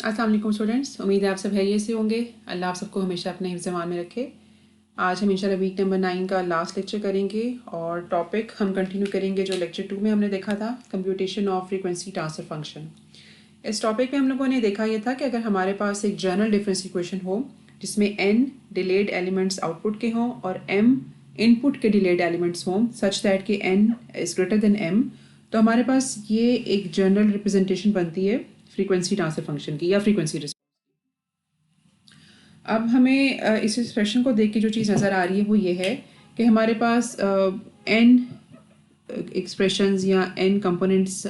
अस्सलाम वालेकुम स्टूडेंट्स, उम्मीद है आप सब हैरियत से होंगे। अल्लाह आप सबको हमेशा अपने हिफ्ज़-ए-मान में रखे। आज हम इंशाल्लाह वीक नंबर 9 का लास्ट लेक्चर करेंगे और टॉपिक हम कंटिन्यू करेंगे जो लेक्चर 2 में हमने देखा था, computation of frequency transfer function. इस टॉपिक में हम लोगों ने देखा यह था कि अगर हमारे पास एक जनरल डिफरेंस इक्वेशन हो जिसमें n डिलेड एलिमेंट्स आउटपुट के हों और m इनपुट के डिलेड एलिमेंट्स हों सच दैट कि n is greater than m, तो हमारे पास ये एक जनरल रिप्रेजेंटेशन बनती है फ्रीक्वेंसी ट्रांसफ़र फंक्शन की या फ्रीक्वेंसी रिस्पॉन्स। अब हमें इस एक्सप्रेशन को देख के जो चीज़ नज़र आ रही है वो ये है कि हमारे पास n एक्सप्रेशंस या n कंपोनेंट्स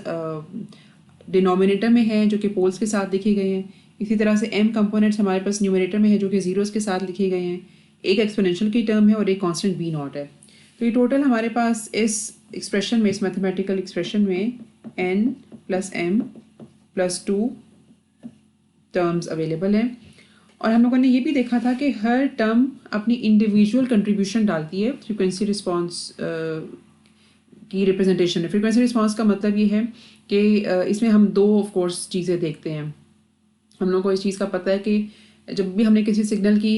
डिनोमिनेटर में हैं जो कि पोल्स के साथ लिखे गए हैं। इसी तरह से m कंपोनेंट्स हमारे पास न्यूमरेटर में है जो कि ज़ीरोस के साथ लिखे गए हैं। एक एक्सपोनेंशियल की टर्म है और एक कांस्टेंट b नॉट है। तो ये टोटल हमारे पास इस एक्सप्रेशन में, इस मैथमेटिकल एक्सप्रेशन में n plus m plus 2 terms available हैं। और हम लोगों ने ये भी देखा था कि हर टर्म अपनी इंडिविजुअल कंट्रीब्यूशन डालती है फ्रीक्वेंसी रिस्पांस की रिप्रेजेंटेशन है। फ्रीक्वेंसी रिस्पांस का मतलब ये है कि इसमें हम दो ऑफ कोर्स चीज़ें देखते हैं। हम लोगों को इस चीज़ का पता है कि जब भी हमने किसी सिग्नल की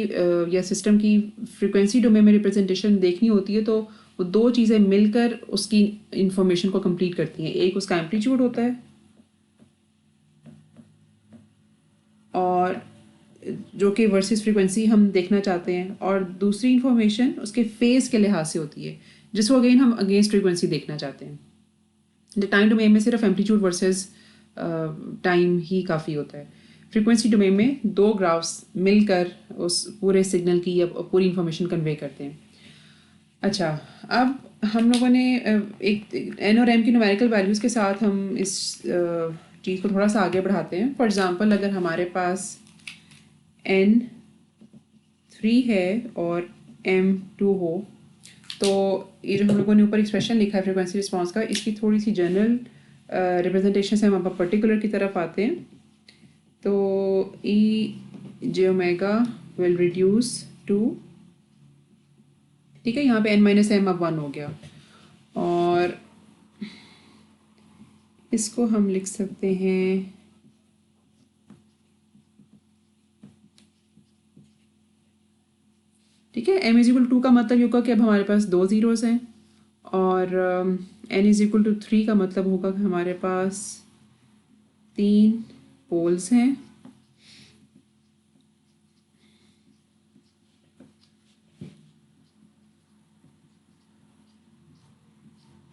या सिस्टम की फ्रीक्वेंसी डोमेन में रिप्रेजेंटेशन देखनी होती है तो वो दो चीज़ें मिलकर उसकी इंफॉर्मेशन को कंप्लीट करती हैं। एक उसका एम्पलीट्यूड होता है और जो कि वर्सेस फ्रीक्वेंसी हम देखना चाहते हैं, और दूसरी इंफॉर्मेशन उसके फेज़ के लिहाज से होती है जिसको अगेन हम अगेंस्ट फ्रीक्वेंसी देखना चाहते हैं। द टाइम डोमेन में सिर्फ एम्पलीट्यूड वर्सेस टाइम ही काफ़ी होता है। फ्रीक्वेंसी डोमेन में दो ग्राफ्स मिलकर उस पूरे सिग्नल की या पूरी इंफॉर्मेशन कन्वे करते हैं। अच्छा, अब हम लोगों ने एक एन और एम की न्यूमेरिकल वैल्यूज़ के साथ हम इस चीज़ को थोड़ा सा आगे बढ़ाते हैं। फॉर एग्ज़ाम्पल, अगर हमारे पास n 3 है और m 2 हो, तो ये जो हम लोगों ने ऊपर एक्सप्रेशन लिखा है फ्रीक्वेंसी रिस्पांस का, इसकी थोड़ी सी जनरल रिप्रेजेंटेशन से हम अब पर्टिकुलर की तरफ आते हैं। तो e j omega will reduce to, ठीक है, यहाँ पे n माइनस एम अब 1 हो गया, और इसको हम लिख सकते हैं ठीक है। m इज इक्वल 2 का मतलब ये होगा कि अब हमारे पास दो ज़ीरोज़ हैं, और n इज इक्वल टू 3 का मतलब होगा कि हमारे पास 3 पोल्स हैं।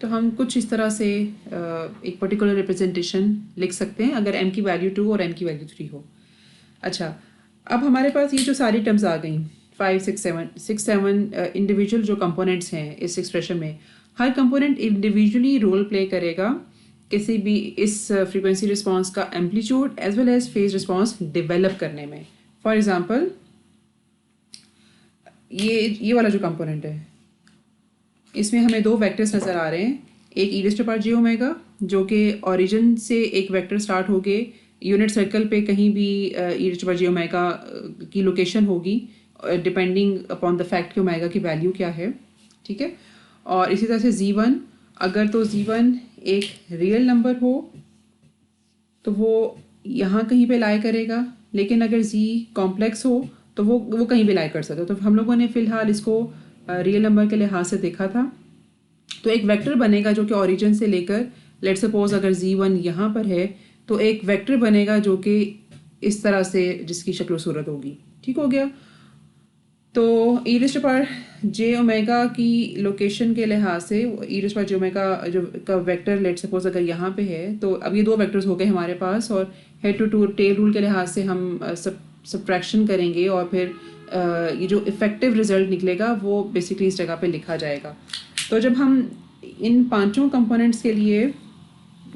तो हम कुछ इस तरह से एक पर्टिकुलर रिप्रेजेंटेशन लिख सकते हैं अगर m की वैल्यू 2 और n की वैल्यू 3 हो। अच्छा, अब हमारे पास ये जो सारी टर्म्स आ गई 5 6 7 इंडिविजुअल जो कंपोनेंट्स हैं इस एक्सप्रेशन में, हर कंपोनेंट इंडिविजुअली रोल प्ले करेगा किसी भी इस फ्रीक्वेंसी रिस्पांस का amplitude as well as phase response develop करने में। फॉर एग्जांपल, ये वाला जो कंपोनेंट है इसमें हमें दो वेक्टर्स नज़र आ रहे हैं। एक e raise to power j omega जो कि ओरिजिन से एक वेक्टर स्टार्ट हो के यूनिट सर्कल पे कहीं भी e raise to power j omega की लोकेशन होगी डिपेंडिंग अपॉन द फैक्ट कि ओमेगा की वैल्यू क्या है, ठीक है। और इसी तरह से z1, अगर तो z1 एक रियल नंबर हो तो वो यहाँ कहीं पे लाई करेगा, लेकिन अगर z कॉम्प्लेक्स हो तो वो कहीं भी लाई कर सकता है। तो हम लोगों ने फ़िलहाल इसको रियल नंबर के लिहाज से देखा था। तो एक वेक्टर बनेगा जो कि ओरिजिन से लेकर, लेट सपोज अगर z1 यहाँ पर है तो एक वेक्टर बनेगा जो कि इस तरह से जिसकी शक्ल सूरत होगी, ठीक हो गया। तो e raise to power j omega की लोकेशन के लिहाज से e raise to power j omega जो का वेक्टर लेट सपोज अगर यहाँ पे है, तो अब ये दो वेक्टर्स हो गए हमारे पास, और हेड टू टेल रूल के लिहाज से हम सब्ट्रैक्शन करेंगे और फिर ये जो इफ़ेक्टिव रिजल्ट निकलेगा वो बेसिकली इस जगह पे लिखा जाएगा। तो जब हम इन पांचों कंपोनेंट्स के लिए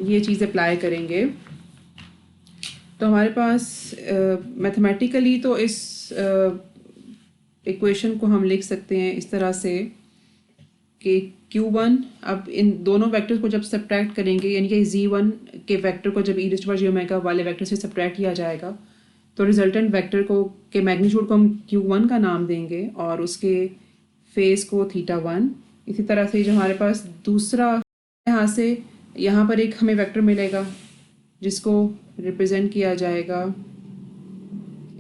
ये चीज़ अप्लाई करेंगे तो हमारे पास मैथमेटिकली तो इस इक्वेशन को हम लिख सकते हैं इस तरह से कि Q1, अब इन दोनों वेक्टर्स को जब सब्ट्रैक्ट करेंगे, यानी कि z1 के वेक्टर को जब e raise to power j omega वाले वेक्टर से सब्ट्रैक्ट किया जाएगा तो रिजल्टेंट वेक्टर को के मैग्नीट्यूड को हम Q1 का नाम देंगे और उसके फेस को θ1। इसी तरह से जो हमारे पास दूसरा यहाँ से यहाँ पर एक हमें वेक्टर मिलेगा जिसको रिप्रेजेंट किया जाएगा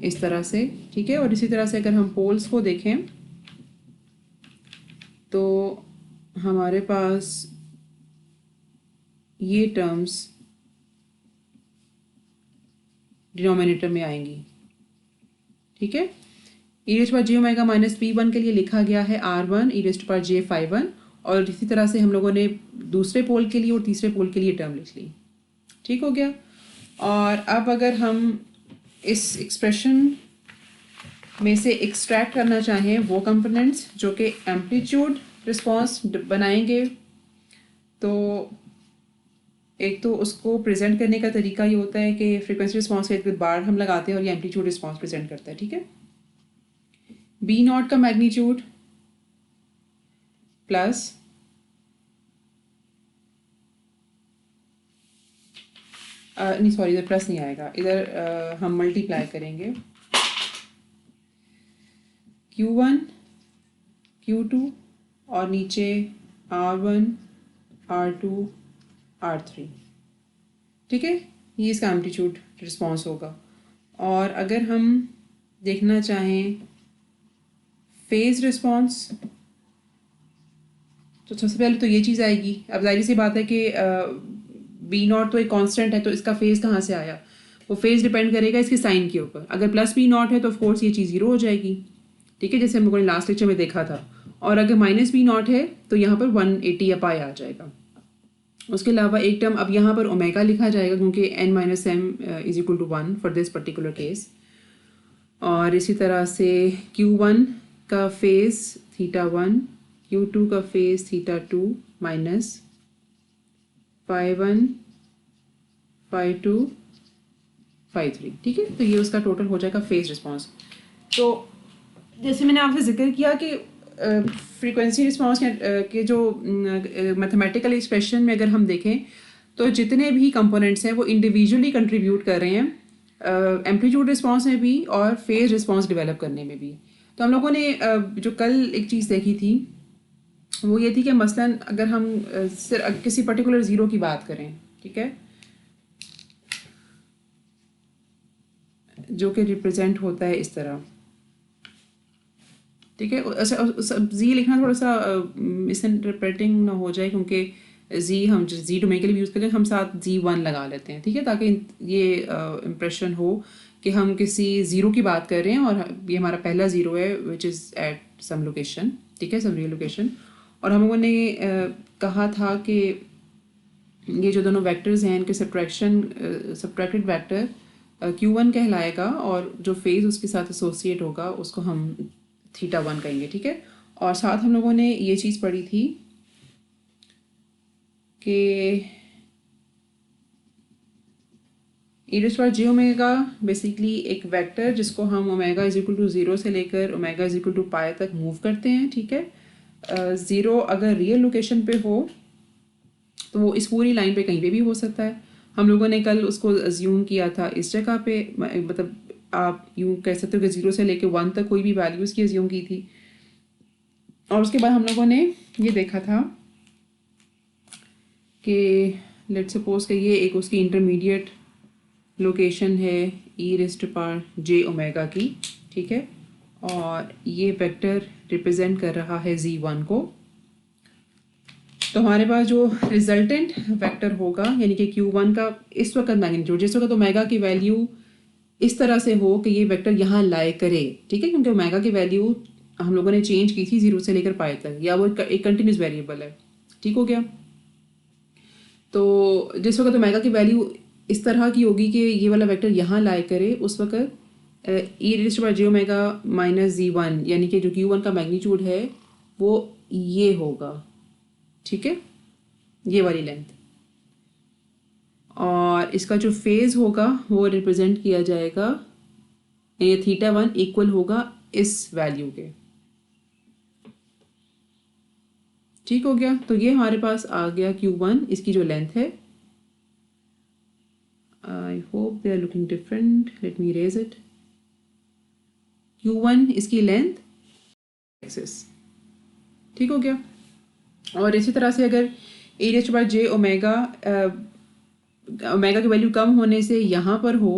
इस तरह से, ठीक है। और इसी तरह से अगर हम पोल्स को देखें तो हमारे पास ये टर्म्स डिनोमिनेटर में आएंगी, ठीक है। ई rest power j omega minus P1 के लिए लिखा गया है R1 ई रेस्ट पावर जे phi1, और इसी तरह से हम लोगों ने दूसरे पोल के लिए और तीसरे पोल के लिए टर्म लिख ली, ठीक हो गया। और अब अगर हम इस एक्सप्रेशन में से एक्सट्रैक्ट करना चाहें वो कंपोनेंट्स जो कि एम्पलीट्यूड रिस्पांस बनाएंगे, तो एक तो उसको प्रेजेंट करने का तरीका ये होता है कि फ्रीक्वेंसी रिस्पांस के इर्द बार हम लगाते हैं और ये एम्पलीट्यूड रिस्पांस प्रेजेंट करता है, ठीक है। बी नॉट का मैग्नीट्यूड प्लस नहीं सॉरी, इधर प्लस नहीं आएगा, इधर हम मल्टीप्लाई करेंगे Q1 Q2 और नीचे R1 R2 R3, ठीक है। ये इसका एम्पलीट्यूड रिस्पांस होगा। और अगर हम देखना चाहें फेज रिस्पांस, तो सबसे पहले तो ये चीज़ आएगी। अब जाहिर सी बात है कि बी नॉट तो एक कांस्टेंट है, तो इसका फेज कहाँ से आया? वो फेज डिपेंड करेगा इसके साइन के ऊपर। अगर प्लस बी नॉट है तो ऑफकोर्स ये चीज़ 0 हो जाएगी, ठीक है, जैसे हम लोगों ने लास्ट लेक्चर में देखा था। और अगर माइनस बी नॉट है तो यहाँ पर 180 या पाई आ जाएगा। उसके अलावा एक टर्म अब यहाँ पर ओमेगा लिखा जाएगा क्योंकि n minus m is equal to 1 for this particular case. और इसी तरह से Q1 का फेज θ1, Q2 का phase θ2 minus phi1 phi2 phi3, ठीक है। तो ये उसका टोटल हो जाएगा फेज रिस्पांस। तो जैसे मैंने आपसे जिक्र किया कि फ्रीक्वेंसी रिस्पांस के जो मैथमेटिकल एक्सप्रेशन में अगर हम देखें तो जितने भी कंपोनेंट्स हैं वो इंडिविजुअली कंट्रीब्यूट कर रहे हैं एम्पलीट्यूड रिस्पांस में भी और फेज रिस्पांस डेवलप करने में भी। तो हम लोगों ने जो कल एक चीज़ देखी थी वो ये थी कि मसलन अगर हम सिर्फ किसी पर्टिकुलर ज़ीरो की बात करें, ठीक है, जो कि रिप्रेजेंट होता है इस तरह, ठीक है। अच्छा, जी लिखना थोड़ा सा मिस इंटरप्रेटिंग ना हो जाए, क्योंकि जी हम जी डोमेन के लिए यूज़ करते हैं, हम साथ जी1 लगा लेते हैं, ठीक है, ताकि ये इम्प्रेशन हो कि हम किसी ज़ीरो की बात कर रहे हैं और ये हमारा पहला ज़ीरो है which is at some location, ठीक है, सम रियल लोकेशन। और हम लोगों ने कहा था कि ये जो दोनों वेक्टर्स हैं इनके सब्ट्रैक्टेड वेक्टर Q1 कहलाएगा और जो फेज उसके साथ एसोसिएट होगा उसको हम θ1 कहेंगे, ठीक है। और साथ हम लोगों ने ये चीज़ पढ़ी थी कि ई rays power j omega basically एक वेक्टर जिसको हम ओमेगा इज इक्वल टू 0 से लेकर ओमेगा इज इक्वल टू पाई तक मूव करते हैं, ठीक है। 0 अगर रियल लोकेशन पे हो तो वो इस पूरी लाइन पे कहीं पे भी हो सकता है। हम लोगों ने कल उसको अज्यूम किया था इस जगह पे, मतलब आप यूँ कह सकते हो कि 0 से लेके 1 तक कोई भी वैल्यूज़ की अज्यूम की थी। और उसके बाद हम लोगों ने ये देखा था कि लेट्स सपोज कि ये एक उसकी इंटरमीडिएट लोकेशन है e raise to power j omega की, ठीक है, और ये वेक्टर रिप्रेजेंट कर रहा है Z1 को। तो हमारे पास जो रिजल्टेंट वेक्टर होगा यानी कि Q1 का इस वक्त मैग्नीट्यूड, जिस वक्त ओमेगा की वैल्यू इस तरह से हो कि ये वेक्टर यहाँ लाए करे, ठीक है, क्योंकि ओमेगा की वैल्यू हम लोगों ने चेंज की थी 0 से लेकर पाई तक, या वो एक कंटिन्यूस वेरिएबल है, ठीक हो गया। तो जिस वक्त ओमेगा की वैल्यू इस तरह की होगी कि ये वाला वेक्टर यहाँ लाए करे, उस वक्त e raise to power j omega minus Z1 यानी कि जो Q1 का मैग्नीट्यूड है वो ये होगा, ठीक है, ये वाली लेंथ। और इसका जो फेज होगा वो रिप्रेजेंट किया जाएगा, ये θ1 इक्वल होगा इस वैल्यू के, ठीक हो गया। तो ये हमारे पास आ गया Q1, इसकी जो लेंथ है। I hope they are looking different, let me erase it. Q1 इसकी लेंथ एक्सिस, ठीक हो गया। और इसी तरह से अगर e raise to power j omega omega की वैल्यू कम होने से यहाँ पर हो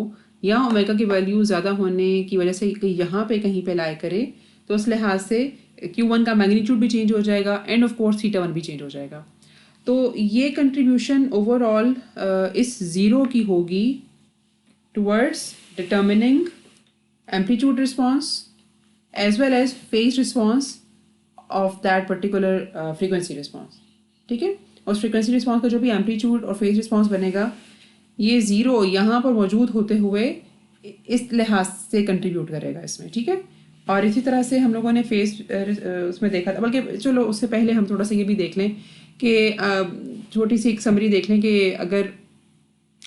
या ओमेगा की वैल्यू ज़्यादा होने की वजह से यहाँ पे कहीं पे लाई करे, तो उस लिहाज से Q1 का मैग्नीट्यूड भी चेंज हो जाएगा एंड ऑफ कोर्स थीटा 1 भी चेंज हो जाएगा। तो ये कंट्रीब्यूशन ओवरऑल इस ज़ीरो की होगी towards determining amplitude response as well as phase response of that particular frequency response. ठीक है, उस फ्रीक्वेंसी रिस्पॉन्स का जो भी एम्पलीट्यूड और फेज रिस्पॉन्स बनेगा, ये ज़ीरो यहाँ पर मौजूद होते हुए इस लिहाज से कंट्रीब्यूट करेगा इसमें। ठीक है, और इसी तरह से हम लोगों ने फेज उसमें देखा था, बल्कि चलो उससे पहले हम थोड़ा सा ये भी देख लें कि छोटी सी एक समरी देख लें कि अगर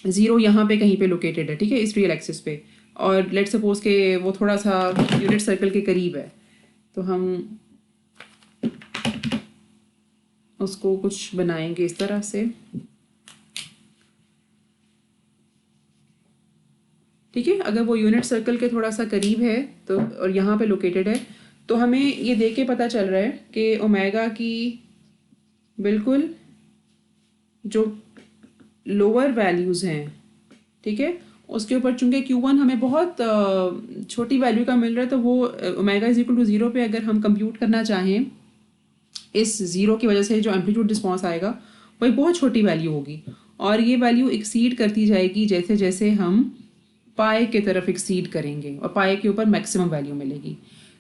ज़ीरो यहाँ पे कहीं पे लोकेटेड है, ठीक है, इस रियल एक्सिस पे, और लेट सपोज के वो थोड़ा सा यूनिट सर्कल के करीब है, तो हम उसको कुछ बनाएंगे इस तरह से। ठीक है, अगर वो यूनिट सर्कल के थोड़ा सा करीब है तो, और यहाँ पे लोकेटेड है, तो हमें ये देख के पता चल रहा है कि ओमेगा की बिल्कुल जो लोअर वैल्यूज़ हैं, ठीक है, उसके ऊपर चूंकि Q1 हमें बहुत छोटी वैल्यू का मिल रहा है, तो वो omega is equal to zero पे अगर हम कंप्यूट करना चाहें, इस ज़ीरो की वजह से जो एम्पलीट्यूड रिस्पॉन्स आएगा वो एक बहुत छोटी वैल्यू होगी, और ये वैल्यू एक्सीड करती जाएगी जैसे जैसे हम पाए के तरफ एक्सीड करेंगे, और पाए के ऊपर मैक्सिमम वैल्यू मिलेगी।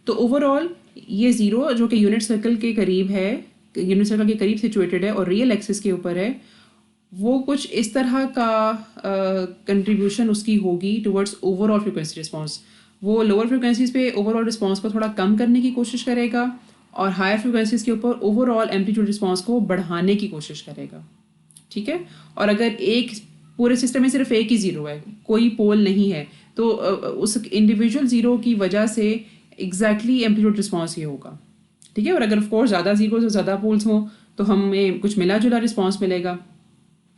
तो ओवरऑल ये ज़ीरो जो कि यूनिट सर्कल के करीब है, यूनिट सर्कल के करीब सिचुएटेड है और रियल एक्सिस के ऊपर है, वो कुछ इस तरह का कंट्रीब्यूशन उसकी होगी टुवर्ड्स ओवरऑल फ्रिक्वेंसी रिस्पॉन्स। वो लोअर फ्रिक्वेंसीज पे ओवरऑल रिस्पॉन्स को थोड़ा कम करने की कोशिश करेगा, और हायर फ्रिक्वेंसीज के ऊपर ओवरऑल एम्पलीट्यूड रिस्पॉन्स को बढ़ाने की कोशिश करेगा। ठीक है, और अगर एक पूरे सिस्टम में सिर्फ एक ही ज़ीरो है, कोई पोल नहीं है, तो उस इंडिविजुअल ज़ीरो की वजह से एग्जैक्टली एम्पलीट्यूड रिस्पॉन्स ये होगा। ठीक है, और अगर ऑफकोर्स ज़्यादा ज़ीरोज और ज़्यादा पोल्स हों तो हमें कुछ मिला जुला रिस्पॉन्स मिलेगा,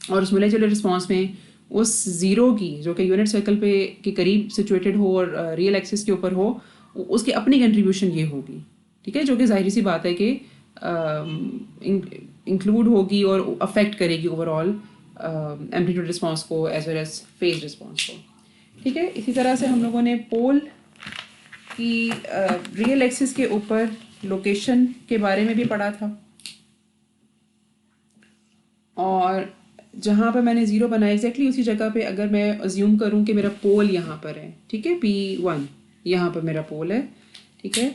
और उस मिले जुले रिस्पॉन्स में उस ज़ीरो की जो कि यूनिट सर्कल पे के करीब सिचुएटेड हो और रियल एक्सिस के ऊपर हो, उसकी अपनी कंट्रीब्यूशन ये होगी। ठीक है, जो कि जाहिर सी बात है कि इंक्लूड होगी और अफेक्ट करेगी ओवरऑल एम्पलीट्यूड रिस्पॉन्स को as well as phase response को। ठीक है, इसी तरह से हम लोगों ने पोल की रियल एक्सिस के ऊपर लोकेशन के बारे में भी पढ़ा था, और जहाँ पर मैंने ज़ीरो बनाया एग्जैक्टली उसी जगह पे अगर मैं अज्यूम करूँ कि मेरा पोल यहाँ पर है, ठीक है, P1 यहाँ पर मेरा पोल है, ठीक है,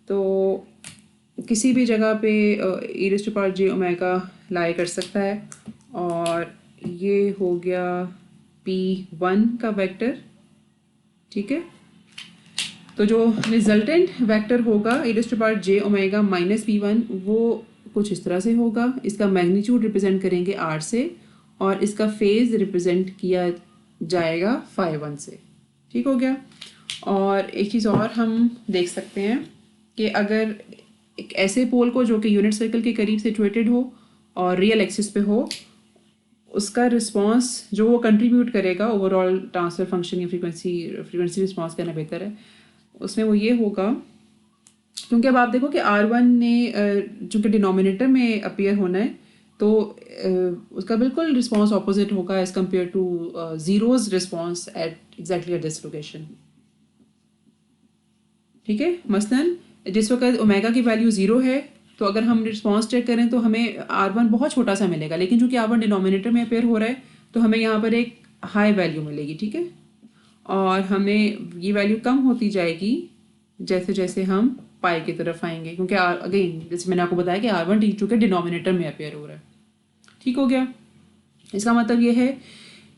तो किसी भी जगह पे e⁻j⍵ लाई कर सकता है, और ये हो गया P1 का वेक्टर। ठीक है, तो जो रिजल्टेंट वेक्टर होगा e⁻j⍵ माइनस P1 वो कुछ इस तरह से होगा। इसका मैग्नीट्यूड रिप्रेजेंट करेंगे R से, और इसका फेज रिप्रेजेंट किया जाएगा φ1 से। ठीक हो गया, और एक चीज़ और हम देख सकते हैं कि अगर एक ऐसे पोल को जो कि यूनिट सर्कल के करीब सिचुएटेड हो और रियल एक्सिस पे हो, उसका रिस्पॉन्स जो वो कंट्रीब्यूट करेगा ओवरऑल ट्रांसफर फंक्शन या फ्रीक्वेंसी रिस्पॉन्स कहना बेहतर है, उसमें वो ये होगा, क्योंकि अब आप देखो कि R1 ने चूँकि डिनोमिनेटर में अपीयर होना है, तो उसका बिल्कुल रिस्पॉन्स ऑपोजिट होगा as compare to zeros response at exactly at this location. ठीक है, मसलन जिस वक्त ओमेगा की वैल्यू ज़ीरो है, तो अगर हम रिस्पॉन्स चेक करें तो हमें R1 बहुत छोटा सा मिलेगा, लेकिन चूँकि R1 डिनोमिनेटर में अपीयर हो रहा है तो हमें यहाँ पर एक हाई वैल्यू मिलेगी। ठीक है, और हमें ये वैल्यू कम होती जाएगी जैसे जैसे हम पाई की तरफ आएंगे, क्योंकि अगेन जैसे मैंने आपको बताया कि R1 चूँकि डिनोमिनेटर में अपीयर हो रहा है। ठीक हो गया, इसका मतलब ये है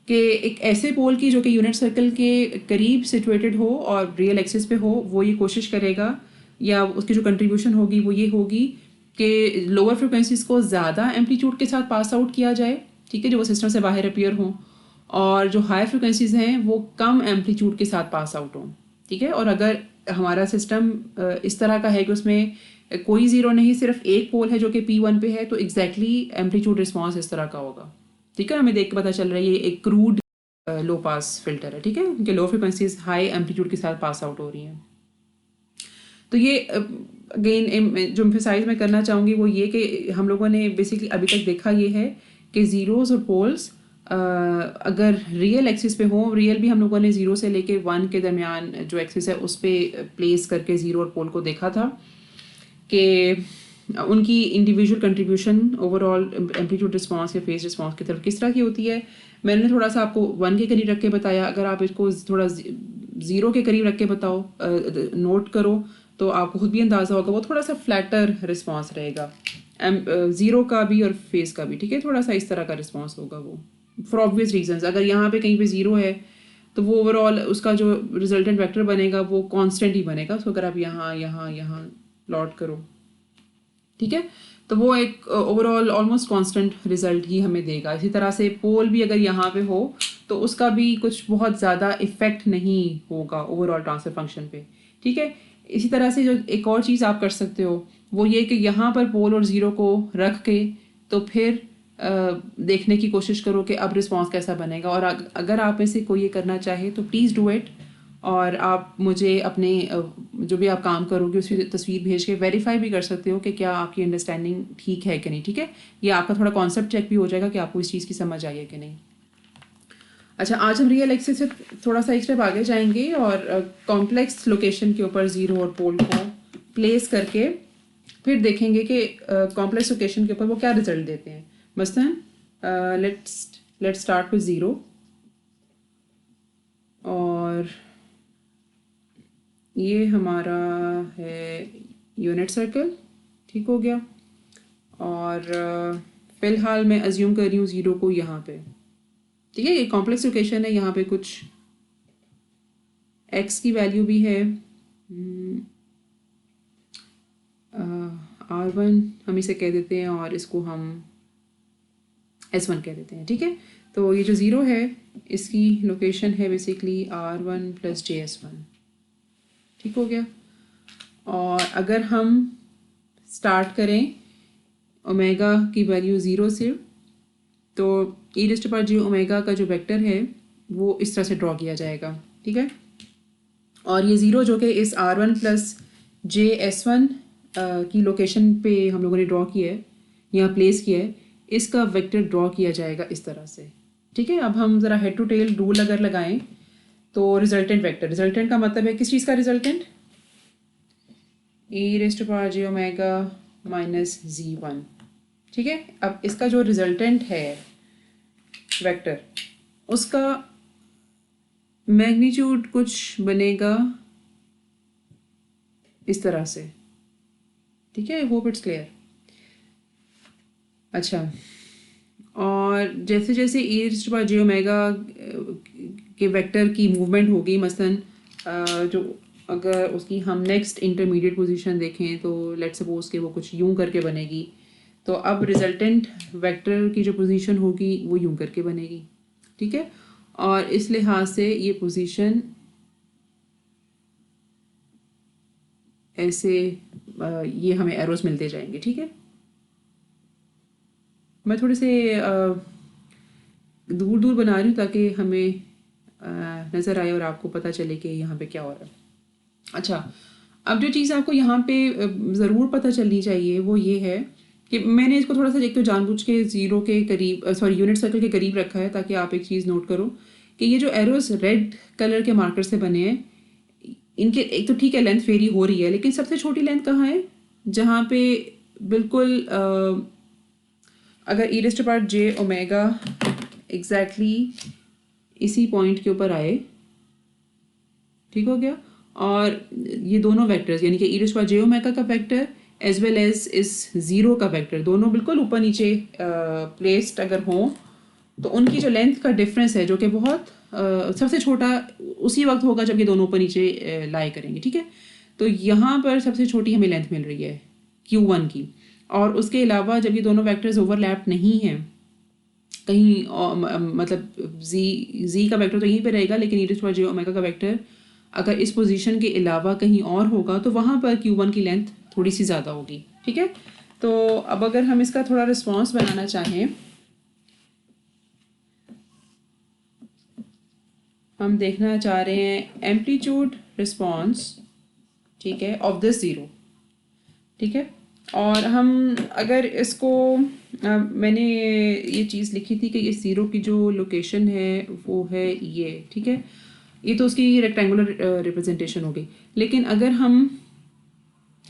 कि एक ऐसे पोल की जो कि यूनिट सर्कल के करीब सिचुएटेड हो और रियल एक्सिस पे हो, वो ये कोशिश करेगा, या उसकी जो कंट्रीब्यूशन होगी वो ये होगी कि लोअर फ्रिक्वेंसीज को ज़्यादा एम्पलीट्यूड के साथ पास आउट किया जाए, ठीक है, जो वो सिस्टम से बाहर अपीयर हों, और जो हाई फ्रिक्वेंसीज हैं वो कम एम्पलीट्यूड के साथ पास आउट हों। ठीक है, और अगर हमारा सिस्टम इस तरह का है कि उसमें कोई ज़ीरो नहीं, सिर्फ एक पोल है जो कि P1 पे है, तो एग्जैक्टली एम्पलीट्यूड रिस्पॉन्स इस तरह का होगा। ठीक है, हमें देख के पता चल रहा है ये एक क्रूड लो पास फिल्टर है। ठीक है, क्योंकि लो फ्रिक्वेंसीज हाई एम्पलीट्यूड के साथ पास आउट हो रही हैं। तो ये अगेन जो एम्फसाइज मैं करना चाहूँगी वो ये कि हम लोगों ने बेसिकली अभी तक देखा ये है कि ज़ीरोज़ और पोल्स अगर रियल एक्सिस पे हो, रियल भी हम लोगों ने 0 से लेके 1 के दरमियान जो एक्सिस है उस पर प्लेस करके ज़ीरो और पोल को देखा था कि उनकी individual contribution overall amplitude response या फेज रिस्पांस की तरफ किस तरह की होती है। मैंने थोड़ा सा आपको 1 के करीब रख के बताया, अगर आप इसको थोड़ा 0 के करीब रख के बताओ नोट करो तो आपको खुद भी अंदाज़ा होगा वो थोड़ा सा फ्लैटर रिस्पांस रहेगा, 0 का भी और फेज का भी, ठीक है, थोड़ा सा इस तरह का रिस्पांस होगा वो फॉर ऑब्वियस रीजंस। अगर यहाँ पे कहीं पे 0 है तो वो ओवरऑल उसका जो रिजल्टेंट वेक्टर बनेगा वो कांस्टेंट ही बनेगा। सो अगर आप यहाँ यहाँ यहाँ प्लॉट करो, ठीक है, तो वो एक ओवरऑल ऑलमोस्ट कांस्टेंट रिजल्ट ही हमें देगा। इसी तरह से पोल भी अगर यहाँ पे हो तो उसका भी कुछ बहुत ज़्यादा इफेक्ट नहीं होगा ओवरऑल ट्रांसफर फंक्शन पे, ठीक है। इसी तरह से जो एक और चीज़ आप कर सकते हो वो ये कि यहाँ पर पोल और 0 को रख के तो फिर देखने की कोशिश करो कि अब रिस्पांस कैसा बनेगा। और अगर आप में से कोई ये करना चाहे तो प्लीज़ डू इट, और आप मुझे अपने जो भी आप काम करोगे उसकी तस्वीर भेज के वेरीफाई भी कर सकते हो कि क्या आपकी अंडरस्टैंडिंग ठीक है कि नहीं, ठीक है। ये आपका थोड़ा कॉन्सेप्ट चेक भी हो जाएगा कि आपको इस चीज़ की समझ आई है कि नहीं। अच्छा, आज हम रियल एक्सिस से थोड़ा सा एक स्टेप आगे जाएंगे और कॉम्प्लेक्स लोकेशन के ऊपर 0 और पोल को प्लेस करके फिर देखेंगे कि कॉम्प्लेक्स लोकेशन के ऊपर वो क्या रिजल्ट देते हैं। मसलन लेट्स स्टार्ट विद 0 और ये हमारा है यूनिट सर्कल, ठीक हो गया। और फ़िलहाल मैं अज्यूम कर रही हूँ 0 को यहाँ पे, ठीक है। ये कॉम्प्लेक्स लोकेशन है, यहाँ पे कुछ x की वैल्यू भी है, r1 हम इसे कह देते हैं और इसको हम s1 कह देते हैं, ठीक है। तो ये जो 0 है इसकी लोकेशन है बेसिकली r1 + js1, ठीक हो गया। और अगर हम स्टार्ट करें ओमेगा की वैल्यू 0 से तो e⁻j⍵ का जो वेक्टर है वो इस तरह से ड्रॉ किया जाएगा, ठीक है। और ये 0 जो कि इस r1 + js1 की लोकेशन पे हम लोगों ने ड्रॉ किया है, यहाँ प्लेस किया है, इसका वेक्टर ड्रॉ किया जाएगा इस तरह से, ठीक है। अब हम ज़रा हेड टू टेल रूल अगर लगाएं तो रिजल्टेंट वेक्टर, रिजल्टेंट का मतलब है किस चीज़ का रिजल्टेंट, e⁻j⍵ - z1, ठीक है। अब इसका जो रिजल्टेंट है वेक्टर उसका मैग्नीट्यूड कुछ बनेगा इस तरह से, ठीक है। Hope it's clear. अच्छा, और जैसे जैसे e⁻j⍵ के वेक्टर की मूवमेंट होगी, मसलन जो अगर उसकी हम नेक्स्ट इंटरमीडिएट पोजीशन देखें तो लेट्स सपोज कि वो कुछ यूं करके बनेगी, तो अब रिजल्टेंट वेक्टर की जो पोजीशन होगी वो यूं करके बनेगी, ठीक है। और इस लिहाज से ये पोजीशन ऐसे ये हमें एरोस मिलते जाएंगे, ठीक है। मैं थोड़े से दूर दूर बना रही हूँ ताकि हमें नज़र आए और आपको पता चले कि यहाँ पे क्या हो रहा है। अच्छा, अब जो चीज़ आपको यहाँ पे ज़रूर पता चलनी चाहिए वो ये है कि मैंने इसको थोड़ा सा एक तो जानबूझ के 0 के करीब यूनिट सर्कल के करीब रखा है ताकि आप एक चीज़ नोट करो कि ये जो एरोस रेड कलर के मार्कर से बने हैं, इनके एक तो ठीक है लेंथ वेरी हो रही है, लेकिन सबसे छोटी लेंथ कहाँ है, जहाँ पे बिल्कुल अगर e⁻j⍵ एग्जैक्टली इसी पॉइंट के ऊपर आए, ठीक हो गया। और ये दोनों वेक्टर्स यानी कि e⁻j⍵ का वेक्टर एज वेल एज इस 0 का वेक्टर दोनों बिल्कुल ऊपर नीचे प्लेस्ड अगर हों तो उनकी जो लेंथ का डिफरेंस है जो कि बहुत सबसे छोटा उसी वक्त होगा जब ये दोनों ऊपर नीचे लाई करेंगे, ठीक है। तो यहाँ पर सबसे छोटी हमें लेंथ मिल रही है q1 की, और उसके अलावा जब ये दोनों वेक्टर्स ओवरलैप नहीं हैं कहीं मतलब z का वेक्टर तो यहीं पे रहेगा, लेकिन e⁻j⍵ का वेक्टर अगर इस पोजीशन के अलावा कहीं और होगा तो वहाँ पर q1 की लेंथ थोड़ी सी ज़्यादा होगी, ठीक है। तो अब अगर हम इसका थोड़ा रिस्पॉन्स बनाना चाहें, हम देखना चाह रहे हैं एम्पलीट्यूड रिस्पॉन्स, ठीक है, ऑफ दिस 0, ठीक है। और हम अगर इसको मैंने ये चीज़ लिखी थी कि इस ज़ीरो की जो लोकेशन है वो है ये, ठीक है। ये तो उसकी रेक्टेंगुलर रिप्रेजेंटेशन हो गई, लेकिन अगर हम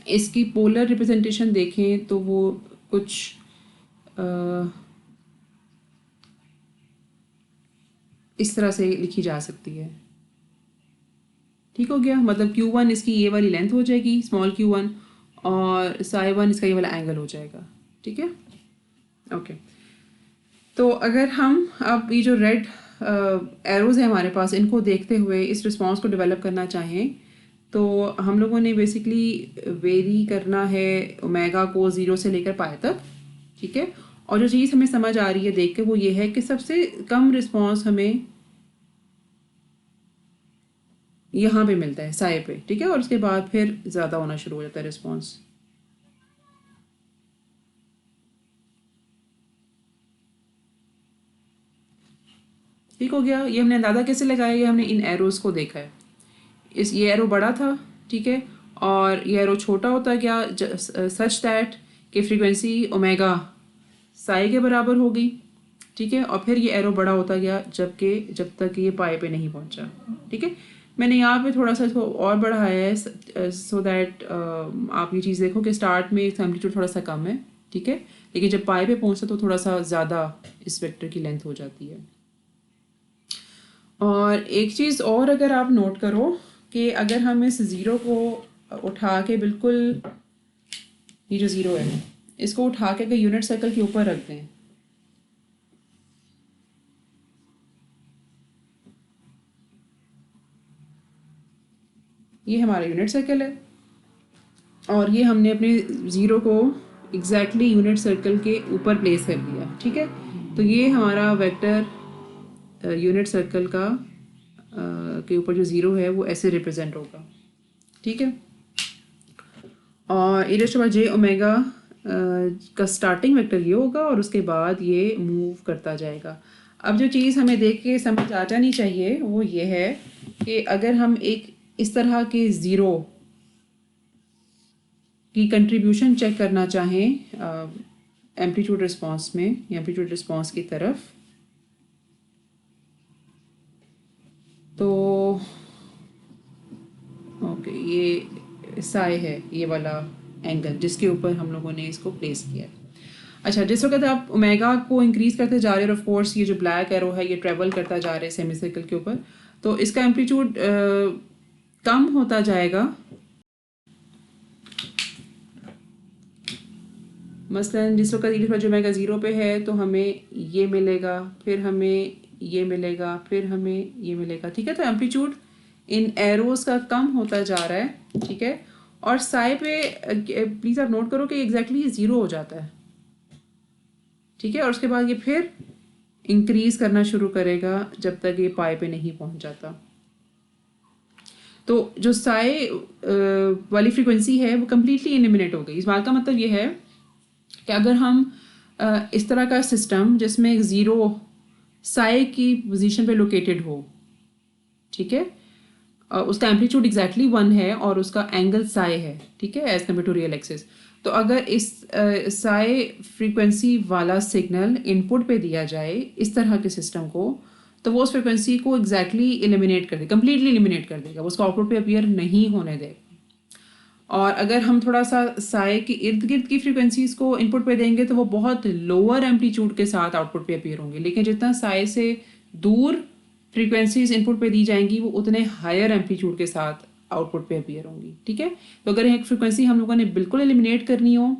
इसकी पोलर रिप्रेजेंटेशन देखें तो वो कुछ इस तरह से लिखी जा सकती है। ठीक हो गया, मतलब Q1 इसकी ये वाली लेंथ हो जाएगी, स्मॉल Q1, और psi1 इसका ये वाला एंगल हो जाएगा। ठीक है, ओके। तो अगर हम अब ये जो रेड एरोज है हमारे पास, इनको देखते हुए इस रिस्पॉन्स को डेवलप करना चाहें तो हम लोगों ने बेसिकली वेरी करना है ओमेगा को 0 से लेकर पाई तक। ठीक है, और जो चीज़ हमें समझ आ रही है देख के वो ये है कि सबसे कम रिस्पॉन्स हमें यहाँ पे मिलता है साए पे। ठीक है, और उसके बाद फिर ज़्यादा होना शुरू हो जाता है रिस्पॉन्स। ठीक हो गया, ये हमने अंदाज़ा कैसे लगाया, ये हमने इन एरोज़ को देखा है। ये एरो बड़ा था, ठीक है, और ये एरो छोटा होता गया सच दैट कि फ्रीक्वेंसी ओमेगा साई के बराबर हो गई। ठीक है, और फिर ये एरो बड़ा होता गया जब तक ये पाई पे नहीं पहुंचा। ठीक है, मैंने यहाँ पे थोड़ा सा इसको और बढ़ाया है सो दैट आप ये चीज़ देखो कि स्टार्ट में इसका एम्पलीट्यूड थोड़ा सा कम है। ठीक है, लेकिन जब पाई पे पहुंचता तो थोड़ा सा ज़्यादा इस वेक्टर की लेंथ हो जाती है। और एक चीज़ और अगर आप नोट करो कि अगर हम इस ज़ीरो को उठा के बिल्कुल, ये जो ज़ीरो है इसको उठा के अगर यूनिट सर्कल के ऊपर रख दें, ये हमारा यूनिट सर्कल है, और ये हमने अपने ज़ीरो को एग्जैक्टली यूनिट सर्कल के ऊपर प्लेस कर दिया। ठीक है, तो ये हमारा वेक्टर यूनिट सर्कल का के ऊपर जो ज़ीरो है वो ऐसे रिप्रेजेंट होगा। ठीक है, और e⁻j ओमेगा का स्टार्टिंग वेक्टर ये होगा और उसके बाद ये मूव करता जाएगा। अब जो चीज़ हमें देख के समझ आ जानी चाहिए वो ये है कि अगर हम एक इस तरह के ज़ीरो की कंट्रीब्यूशन चेक करना चाहें एम्पलीट्यूड रिस्पांस में, एम्पलीट्यूड रिस्पांस की तरफ, तो ओके ये साई है, ये वाला एंगल जिसके ऊपर हम लोगों ने इसको प्लेस किया है। अच्छा, जिस वक्त आप ओमेगा को इंक्रीज करते जा रहे हैं और ऑफ कोर्स ये जो ब्लैक एरो है ये ट्रेवल करता जा रहा है सेमी सर्कल के ऊपर, तो इसका एम्पलीट्यूड कम होता जाएगा। मसलन जिस वक्त e⁻ ओमेगा 0 पे है तो हमें ये मिलेगा, फिर हमें ये मिलेगा, फिर हमें ये मिलेगा। ठीक है, तो एम्पलीट्यूड इन एरोज का कम होता जा रहा है। ठीक है, और साई पे प्लीज़ आप नोट करो कि एग्जैक्टली ये 0 हो जाता है। ठीक है, और उसके बाद ये फिर इंक्रीज करना शुरू करेगा जब तक ये पाई पे नहीं पहुंच जाता। तो जो साई वाली फ्रीक्वेंसी है वो कम्प्लीटली एलिमिनेट हो गई। इस बात का मतलब ये है कि अगर हम इस तरह का सिस्टम जिसमें ज़ीरो साई की पोजीशन पे लोकेटेड हो, ठीक है, उसका एम्पलीट्यूड एग्जैक्टली 1 है और उसका एंगल साई है, ठीक है, as compare to real axis, तो अगर इस साई फ्रीक्वेंसी वाला सिग्नल इनपुट पे दिया जाए इस तरह के सिस्टम को, तो वो उस फ्रीक्वेंसी को एग्जैक्टली एलिमिनेट कर देगा, कम्प्लीटली एलिमिनेट कर देगा, उसको आउटपुट पे अपीयर नहीं होने देगा। और अगर हम थोड़ा सा साए के इर्द गिर्द की फ्रीक्वेंसीज को इनपुट पे देंगे तो वो बहुत लोअर एम्पलीट्यूड के साथ आउटपुट पे अपीयर होंगे, लेकिन जितना साए से दूर फ्रीक्वेंसीज इनपुट पे दी जाएंगी वो उतने हायर एम्पलीट्यूड के साथ आउटपुट पे अपीयर होंगी। ठीक है, तो अगर एक फ्रीक्वेंसी हम लोगों ने बिल्कुल एलिमिनेट करनी हो,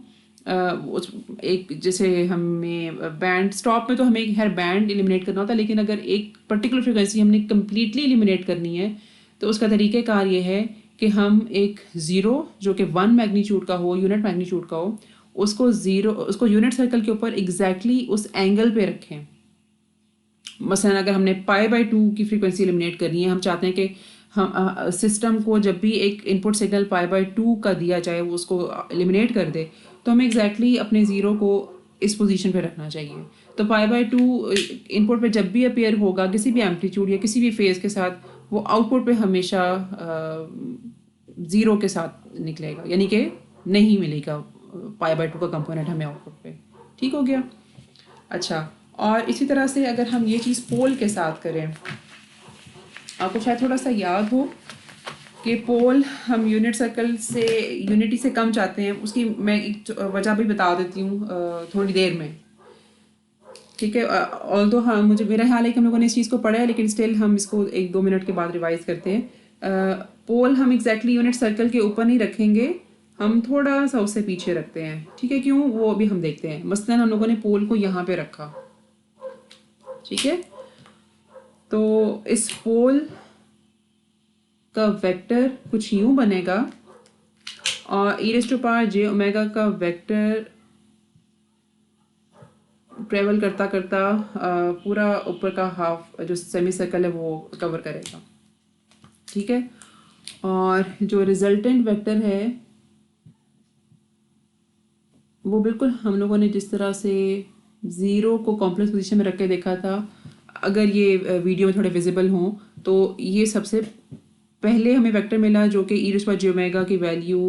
एक जैसे हमें बैंड स्टॉप में तो हमें हर बैंड एलिमिनेट करना होता है, लेकिन अगर एक पर्टिकुलर फ्रीक्वेंसी हमने कम्प्लीटली एलिमिनेट करनी है तो उसका तरीक़ेकार ये है कि हम एक ज़ीरो जो कि 1 मैग्नीट्यूड का हो, यूनिट मैग्नीट्यूड का हो, उसको यूनिट सर्कल के ऊपर एग्जैक्टली उस एंगल पे रखें। मसलन अगर हमने π/2 की फ्रीक्वेंसी एलिमिनेट करनी है, हम चाहते हैं कि हम सिस्टम को जब भी एक इनपुट सिग्नल π/2 का दिया जाए वो उसको एलिमिनेट कर दे, तो हमें एग्जैक्टली अपने ज़ीरो को इस पोजीशन पे रखना चाहिए। तो π/2 इनपुट पे जब भी अपीयर होगा किसी भी एम्पलीट्यूड या किसी भी फेज़ के साथ, वो आउटपुट पे हमेशा ज़ीरो के साथ निकलेगा, यानी कि नहीं मिलेगा π/2 का कंपोनेंट हमें आउटपुट पे। ठीक हो गया। अच्छा, और इसी तरह से अगर हम ये चीज़ पोल के साथ करें, आपको शायद थोड़ा सा याद हो कि पोल हम यूनिट सर्कल से यूनिटी से कम चाहते हैं, उसकी मैं एक वजह भी बता देती हूँ थोड़ी देर में, ठीक है। ऑल्दो हाँ, मुझे मेरा ख्याल है कि हम लोगों ने इस चीज़ को पढ़ा है, लेकिन स्टिल हम इसको 1-2 मिनट के बाद रिवाइज करते हैं। पोल हम एग्जैक्टली यूनिट सर्कल के ऊपर नहीं रखेंगे, हम थोड़ा सा उससे पीछे रखते हैं, ठीक है। क्यों, वो अभी हम देखते हैं। मसलन हम लोगों ने पोल को यहाँ पे रखा, ठीक है। तो इस पोल का वेक्टर कुछ यूं बनेगा और e⁻j⍵ का वेक्टर ट्रेवल करता करता पूरा ऊपर का हाफ जो सेमी सर्कल है वो कवर करेगा, ठीक है। और जो रिजल्टेंट वेक्टर है वो बिल्कुल हम लोगों ने जिस तरह से ज़ीरो को कॉम्प्लेक्स पोजीशन में रख के देखा था, अगर ये वीडियो में थोड़े विजिबल हों तो ये सबसे पहले हमें वेक्टर मिला जो कि e⁻j⍵ की value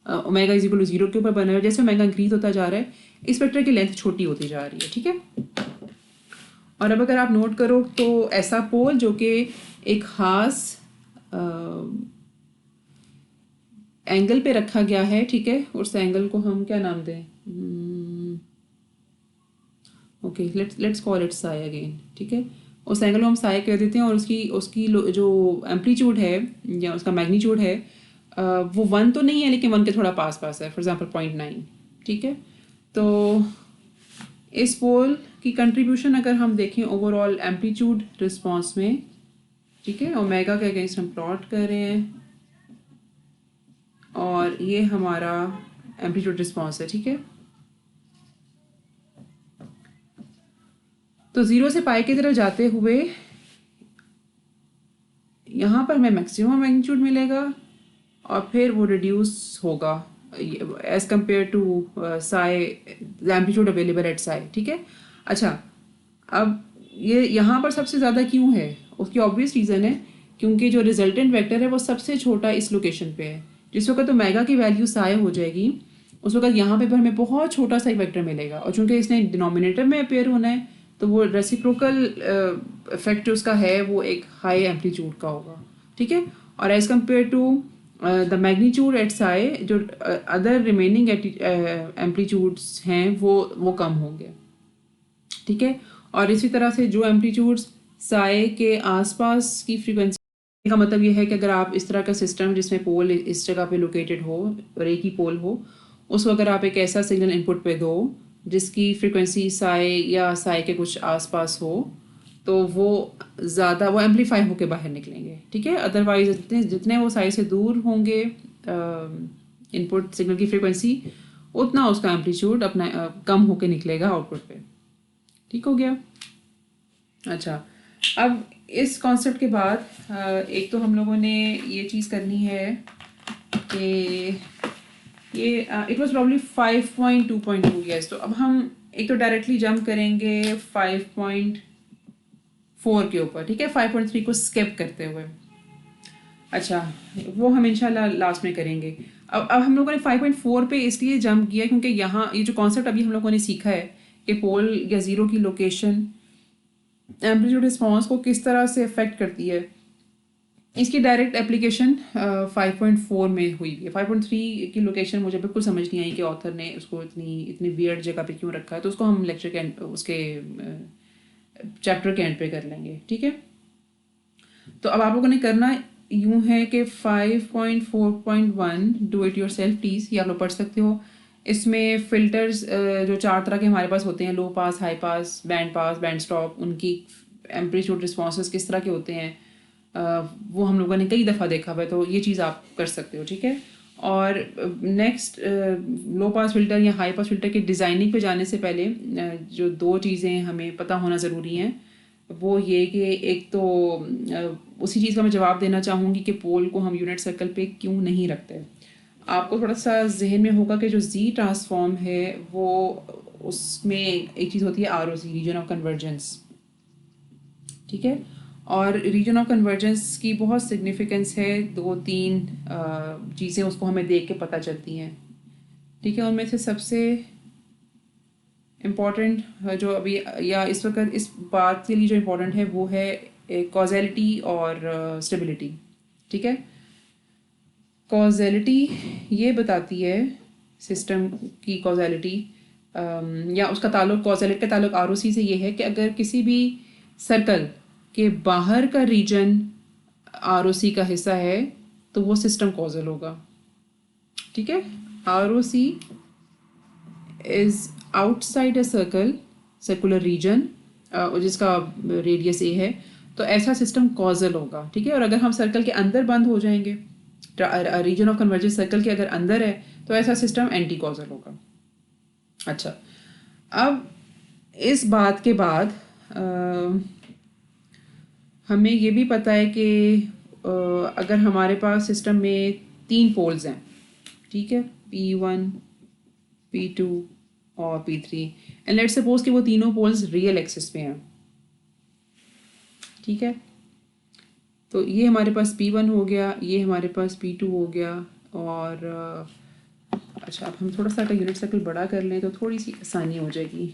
omega is equal to 0 के ऊपर बना है। जैसे ओमेगा इंक्रीज होता जा रहा है, इस वेक्टर की लेंथ छोटी होती जा रही है, ठीक है। और अब अगर आप नोट करो तो ऐसा पोल जो कि एक खास एंगल पे रखा गया है, ठीक है, उस एंगल को हम क्या नाम दें, okay, let's call it Sai again, ठीक है। उस एंगल को हम साई कह देते हैं और उसकी उसकी जो एम्पलीट्यूड है या उसका मैग्नीट्यूड है वो 1 तो नहीं है, लेकिन 1 के थोड़ा पास पास है, फॉर एग्जांपल 0.9, ठीक है। तो इस पोल की कंट्रीब्यूशन अगर हम देखें ओवरऑल एम्पलीट्यूड रिस्पॉन्स में, ठीक है, ओमेगा के अगेंस्ट हम प्लॉट कर रहे हैं और ये हमारा एम्पलीट्यूड रिस्पॉन्स है, ठीक है। तो 0 से पाई की तरफ जाते हुए यहाँ पर हमें मैक्सिमम मैग्नीट्यूड मिलेगा और फिर वो रिड्यूस होगा as compare to psi the amplitude available at psi, ठीक है। अच्छा, अब ये यहाँ पर सबसे ज़्यादा क्यों है, उसकी ऑब्वियस रीज़न है क्योंकि जो रिजल्टेंट वेक्टर है वो सबसे छोटा इस लोकेशन पे है। जिस वक्त तो मेगा की वैल्यू साई हो जाएगी उस वक्त यहाँ पे हमें बहुत छोटा सा एक वेक्टर मिलेगा, और चूंकि इसने डिनोमिनेटर में अपेयर होना है तो वो रेसिप्रोकल इफेक्ट जो उसका है वो एक हाई एम्पलीट्यूड का होगा, ठीक है। और as compare to the magnitude at psi, जो अदर रिमेनिंग एम्पलीट्यूड्स हैं वो कम होंगे, ठीक है। और इसी तरह से जो एम्पलीट्यूड्स साई के आसपास की फ्रीक्वेंसी का मतलब ये है कि अगर आप इस तरह का सिस्टम जिसमें पोल इस जगह पे लोकेटेड हो और एक ही पोल हो, उसको अगर आप एक ऐसा सिग्नल इनपुट पे दो जिसकी फ्रीक्वेंसी साई या साई के कुछ आसपास हो तो वो ज़्यादा वो एम्पलीफाई होके बाहर निकलेंगे, ठीक है। अदरवाइज जितने जितने वो साई से दूर होंगे इनपुट सिग्नल की फ्रीक्वेंसी, उतना उसका एम्पलीट्यूड अपना कम होके निकलेगा आउटपुट पे, ठीक हो गया। अच्छा, अब इस कॉन्सेप्ट के बाद एक तो हम लोगों ने ये चीज़ करनी है कि ये इट वाज प्रॉब्ली 5.2.2, यस। तो अब हम एक तो डायरेक्टली जंप करेंगे 5.4 के ऊपर, ठीक है, 5.3 को स्किप करते हुए। अच्छा, वो हम इंशाल्लाह लास्ट में करेंगे। अब हम लोगों ने 5.4 पे इसलिए जंप किया क्योंकि यहाँ ये जो कॉन्सेप्ट अभी हम लोगों ने सीखा है कि पोल या ज़ीरो की लोकेशन एम्पलीट्यूड रिस्पॉन्स को किस तरह से अफेक्ट करती है, इसकी डायरेक्ट एप्लीकेशन 5.4 में हुई है। 5.3 की लोकेशन मुझे बिल्कुल समझ नहीं आई कि ऑथर ने उसको इतनी इतनी वियर्ड जगह पे क्यों रखा है, तो उसको हम लेक्चर के उसके चैप्टर के एंड पे कर लेंगे, ठीक है। तो अब आप लोगों ने करना यूं है कि 5.4.1 do it your self please, ये आप लोग पढ़ सकते हो। इसमें फ़िल्टर्स जो 4 तरह के हमारे पास होते हैं, लो पास, हाई पास, बैंड स्टॉप, उनकी एम्पलीट्यूड रिस्पॉन्सेस किस तरह के होते हैं वो हम लोगों ने कई दफ़ा देखा हुआ है, तो ये चीज़ आप कर सकते हो, ठीक है। और नेक्स्ट लो पास फिल्टर या हाई पास फिल्टर के डिज़ाइनिंग पे जाने से पहले जो 2 चीज़ें हमें पता होना ज़रूरी हैं वो ये कि एक तो उसी चीज़ का मैं जवाब देना चाहूँगी कि पोल को हम यूनिट सर्कल पे क्यों नहीं रखते। आपको थोड़ा सा जहन में होगा कि जो जी ट्रांसफॉर्म है वो उसमें एक चीज़ होती है ROC, रीजन ऑफ कन्वर्जेंस, ठीक है। और रीजन ऑफ कन्वर्जेंस की बहुत सिग्निफिकेंस है, 2-3 चीज़ें उसको हमें देख के पता चलती हैं, ठीक है। उनमें से सबसे इम्पॉर्टेंट जो अभी या इस वक्त इस बात के लिए जो इम्पोर्टेंट है वो है कॉजेलिटी और स्टेबिलिटी। ठीक है, कॉजेलिटी ये बताती है सिस्टम की कॉजेलिटी या उसका ताल्लुक कॉजेलिटी का ताल्लुक आरओसी से ये है कि अगर किसी भी सर्कल के बाहर का रीजन आरओसी का हिस्सा है तो वो सिस्टम कॉजल होगा। ठीक है, ROC is outside a circular region जिसका रेडियस ए है, तो ऐसा सिस्टम कॉजल होगा। ठीक है, और अगर हम सर्कल के अंदर बंद हो जाएंगे, रीजन ऑफ कन्वर्जेंस सर्कल के अगर अंदर है, तो ऐसा सिस्टम एंटी कॉजल होगा। अच्छा, अब इस बात के बाद हमें ये भी पता है कि अगर हमारे पास सिस्टम में 3 पोल्स हैं, ठीक है, P1 P2 और P3, एंड लेट्स सपोज कि वो तीनों पोल्स रियल एक्सिस पे हैं। ठीक है, तो ये हमारे पास P1 हो गया, ये हमारे पास P2 हो गया, और अच्छा अब हम थोड़ा सा अगर यूनिट सर्कल बड़ा कर लें तो थोड़ी सी आसानी हो जाएगी।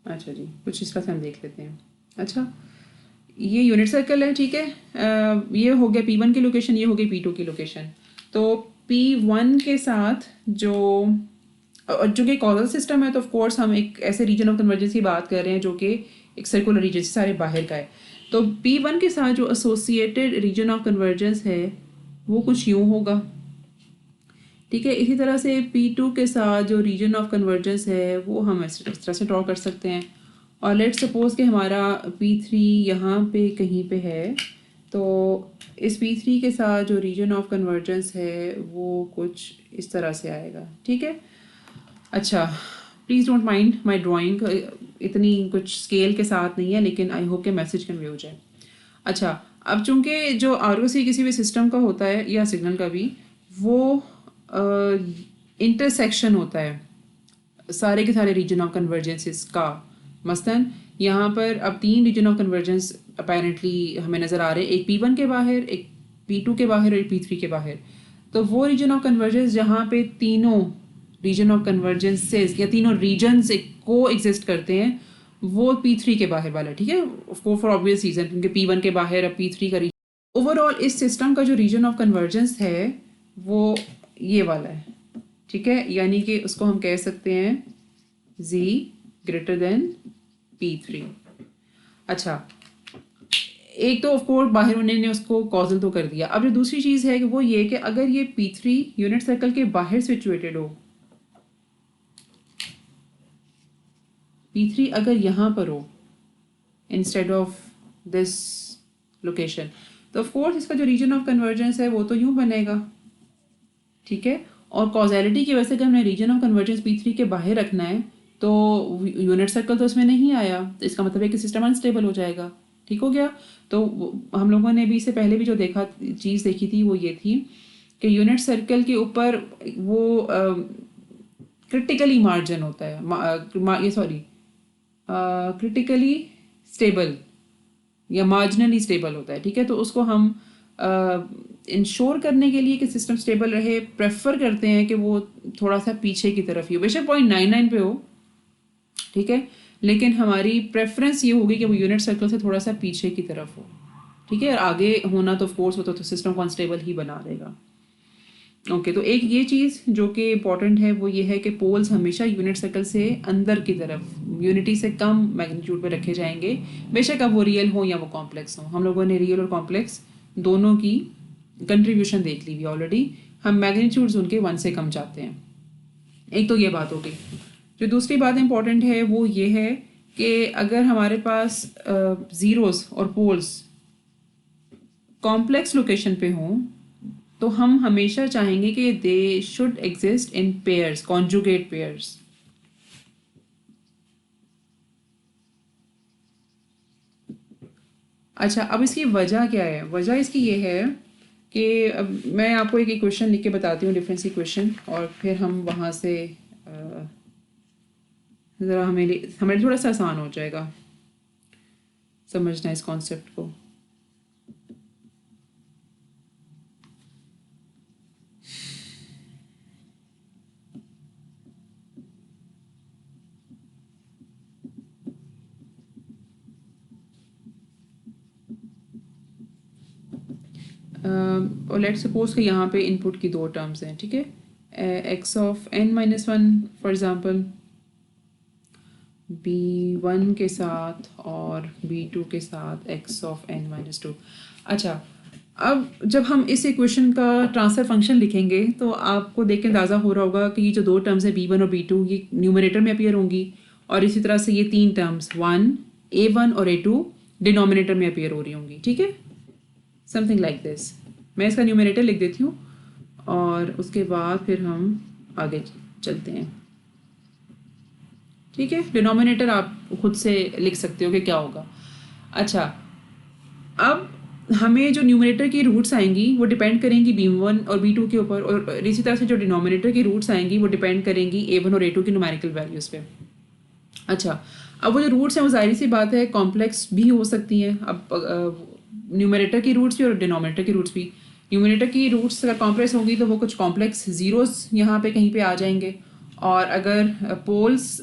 अच्छा जी, कुछ इस तरह से हम देख लेते हैं। अच्छा, ये यूनिट सर्कल है। ठीक है, ये हो गया P1 की लोकेशन, ये हो गई P2 की लोकेशन। तो P1 के साथ जो और जो कि कॉजल सिस्टम है, तो ऑफ कोर्स हम एक ऐसे रीजन ऑफ कन्वर्जेंस की बात कर रहे हैं जो कि एक सर्कुलर रीजन से सारे बाहर का है। तो P1 के साथ जो एसोसिएटेड रीजन ऑफ कन्वर्जेंस है वो कुछ यूँ होगा। ठीक है, इसी तरह से P2 के साथ जो रीजन ऑफ कन्वर्जेंस है वो हम इस तरह से ड्रॉ कर सकते हैं। और लेट्स सपोज कि हमारा P3 यहाँ पे कहीं पे है, तो इस P3 के साथ जो रीजन ऑफ कन्वर्जेंस है वो कुछ इस तरह से आएगा। ठीक है, अच्छा please don't mind my drawing, इतनी कुछ स्केल के साथ नहीं है, लेकिन आई होप के मैसेज कन्वे हो जाए। अच्छा, अब चूंकि जो आरओसी किसी भी सिस्टम का होता है या सिग्नल का भी, वो इंटरसेक्शन होता है सारे के सारे रीजन ऑफ कन्वर्जेंसेस का। मसलन यहाँ पर अब 3 रीजन ऑफ कन्वर्जेंस अपेरेंटली हमें नज़र आ रहे हैं, एक P1 के बाहर, एक P2 के बाहर और एक P3 के बाहर। तो वो रीजन ऑफ कन्वर्जेंस जहाँ पे तीनों रीजन ऑफ कन्वर्जेंसेस या तीनों रीजन्स को एग्जिस्ट करते हैं, वो P3 के बाहर वाला। ठीक है, फॉर ऑब्वियस रीजन, क्योंकि P1 के बाहर अब P3 का रीजन। ओवरऑल इस सिस्टम का जो रीजन ऑफ कन्वर्जेंस है वो ये वाला है। ठीक है, यानी कि उसको हम कह सकते हैं Z ग्रेटर देन P3। अच्छा, एक तो ऑफकोर्स बाहर उन्होंने उसको कॉजल तो कर दिया। अब जो दूसरी चीज़ है कि वो ये कि अगर ये P3 यूनिट सर्कल के बाहर सिचुएटेड हो, P3 अगर यहाँ पर हो इंस्टेड ऑफ दिस लोकेशन, तो ऑफकोर्स इसका जो रीजन ऑफ कन्वर्जेंस है वो तो यूँ बनेगा। ठीक है, और कॉजेलिटी की वजह से अगर हमने रीजन ऑफ कन्वर्जेंस P3 के बाहर रखना है तो यूनिट सर्कल तो उसमें नहीं आया, तो इसका मतलब है कि सिस्टम अनस्टेबल हो जाएगा। ठीक हो गया। तो हम लोगों ने भी इससे पहले भी जो चीज़ देखी थी वो ये थी कि यूनिट सर्कल के ऊपर वो क्रिटिकली मार्जिन होता है, ये सॉरी क्रिटिकली स्टेबल या मार्जिनली स्टेबल होता है। ठीक है, तो उसको हम इंश्योर करने के लिए कि सिस्टम स्टेबल रहे प्रेफर करते हैं कि वो थोड़ा सा पीछे की तरफ ही हो, बेशक 0.99 पे हो। ठीक है, लेकिन हमारी प्रेफरेंस ये होगी कि वो यूनिट सर्कल से थोड़ा सा पीछे की तरफ हो। ठीक है, आगे होना तो ऑफकोर्स वो तो सिस्टम को अनस्टेबल ही बना देगा। ओके, तो एक ये चीज़ जो कि इम्पॉर्टेंट है वो ये है कि पोल्स हमेशा यूनिट सर्कल से अंदर की तरफ यूनिटी से कम मैग्नीट्यूड पे रखे जाएंगे, बेशक अब वो रियल हो या वो कॉम्प्लेक्स हो। हम लोगों ने रियल और कॉम्प्लेक्स दोनों की कंट्रीब्यूशन देख ली हुई ऑलरेडी। हम मैग्नीट्यूड्स उनके 1 से कम चाहते हैं। एक तो ये बात होगी। जो दूसरी बात इंपॉर्टेंट है वो ये है कि अगर हमारे पास ज़ीरोज़ और पोल्स कॉम्प्लेक्स लोकेशन पे हों तो हम हमेशा चाहेंगे कि they should exist in pairs, conjugate pairs. अच्छा, अब इसकी वजह क्या है? वजह इसकी ये है कि अब मैं आपको एक इक्वेशन लिख के बताती हूँ, डिफरेंस इक्वेशन, और फिर हम वहाँ से ज़रा हमें थोड़ा सा आसान हो जाएगा। समझना इस कॉन्सेप्ट को। और लेट्स सपोज कि यहाँ पे इनपुट की दो टर्म्स हैं, ठीक है, x of n minus one for example b1 के साथ और b2 के साथ x of n minus two. अच्छा, अब जब हम इस इक्वेशन का ट्रांसफर फंक्शन लिखेंगे तो आपको देख के अंदाज़ा हो रहा होगा कि ये जो दो टर्म्स है b1 और b2 ये न्यूमरेटर में अपीयर होंगी, और इसी तरह से ये तीन टर्म्स a1 और a2 डिनोमिनेटर में अपीयर हो रही होंगी, ठीक है, समथिंग लाइक दिस। मैं इसका न्यूमरेटर लिख देती हूँ और उसके बाद फिर हम आगे चलते हैं, ठीक है। डिनोमिनेटर आप खुद से लिख सकते हो कि क्या होगा। अच्छा, अब हमें जो न्यूमरेटर की रूट्स आएंगी वो डिपेंड करेंगी b1 और b2 के ऊपर, और इसी तरह से जो डिनोमिनेटर की रूट्स आएंगी वो डिपेंड करेंगी a1 और a2 की न्यूमेरिकल वैल्यूज़ पे। अच्छा, अब वो जो रूट्स हैं वो जाहिर सी बात है कॉम्प्लेक्स भी हो सकती हैं। अब न्यूमरेटर की रूट्स भी और डिनोमिनेटर की रूट्स भी। न्यूमरेटर की रूट्स अगर कॉम्प्लेक्स होंगी तो वो कुछ कॉम्प्लेक्स ज़ीरोज़ यहाँ पे कहीं पे आ जाएंगे, और अगर पोल्स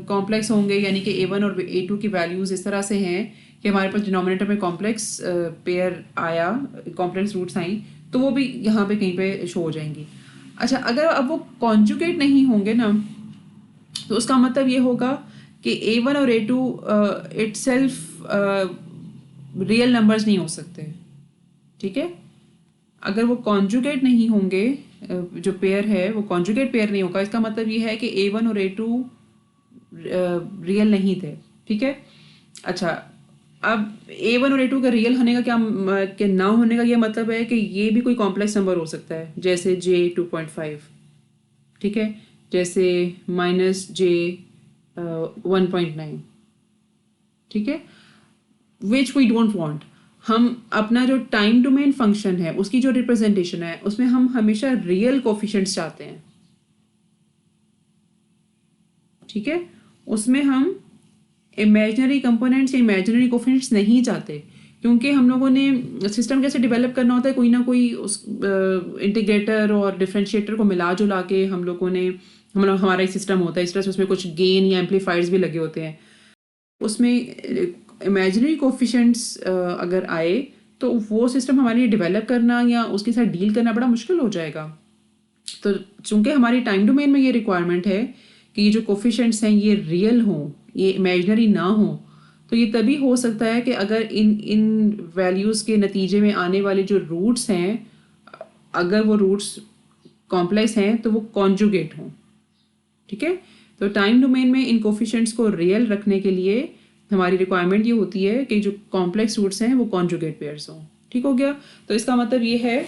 कॉम्प्लेक्स होंगे यानी कि a1 और a2 की वैल्यूज़ इस तरह से हैं कि हमारे पास डिनोमिनेटर में कॉम्प्लेक्स पेयर आया, कॉम्प्लेक्स रूट्स आई, तो वो भी यहाँ पे कहीं पे शो हो जाएंगी। अच्छा, अगर अब वो कॉन्जुगेट नहीं होंगे ना, तो उसका मतलब ये होगा कि a1 और a2 it self real numbers नहीं हो सकते, ठीक है। अगर वो कॉन्जुगेट नहीं होंगे, जो पेयर है वो कॉन्जुगेट पेयर नहीं होगा, इसका मतलब ये है कि a1 और a2 रियल नहीं थे, ठीक है। अच्छा, अब a1 और a2 का रियल होने का क्या कि ना होने का ये मतलब है कि ये भी कोई कॉम्प्लेक्स नंबर हो सकता है, जैसे j2.5, ठीक है, जैसे -j1.9, ठीक है, विच वी डोंट वांट। हम अपना जो टाइम डोमेन फंक्शन है उसकी जो रिप्रेजेंटेशन है उसमें हम हमेशा रियल कोफिशिएंट्स चाहते हैं, ठीक है, उसमें हम इमेजिनरी कंपोनेंट्स या इमेजिनरी कोफिशिएंट्स नहीं चाहते, क्योंकि हम लोगों ने सिस्टम कैसे डेवलप करना होता है, कोई ना कोई उस इंटीग्रेटर और डिफरेंशिएटर को मिला जुला के हम लोगों ने हमारा एक सिस्टम होता है, इस तरह से उसमें कुछ गेन या एम्पलीफायर्स भी लगे होते हैं। उसमें इमेजिनरी कोफिशिएंट्स अगर आए तो वो सिस्टम हमारे लिए डेवलप करना या उसके साथ डील करना बड़ा मुश्किल हो जाएगा। तो चूंकि हमारी टाइम डोमेन में ये रिक्वायरमेंट है कि ये जो कोफिशिएंट्स हैं ये रियल हों, ये इमेजिनरी ना हो, तो ये तभी हो सकता है कि अगर इन इन वैल्यूज़ के नतीजे में आने वाले जो रूट्स हैं, अगर वो रूट्स कॉम्प्लेक्स हैं तो वो कॉन्जुगेट हों, ठीक है। तो टाइम डोमेन में इन कोफिशिएंट्स को रियल रखने के लिए हमारी रिक्वायरमेंट ये होती है कि जो कॉम्प्लेक्स रूट्स हैं वो कॉन्जुगेट पेयर्स हों, ठीक हो गया। तो इसका मतलब ये है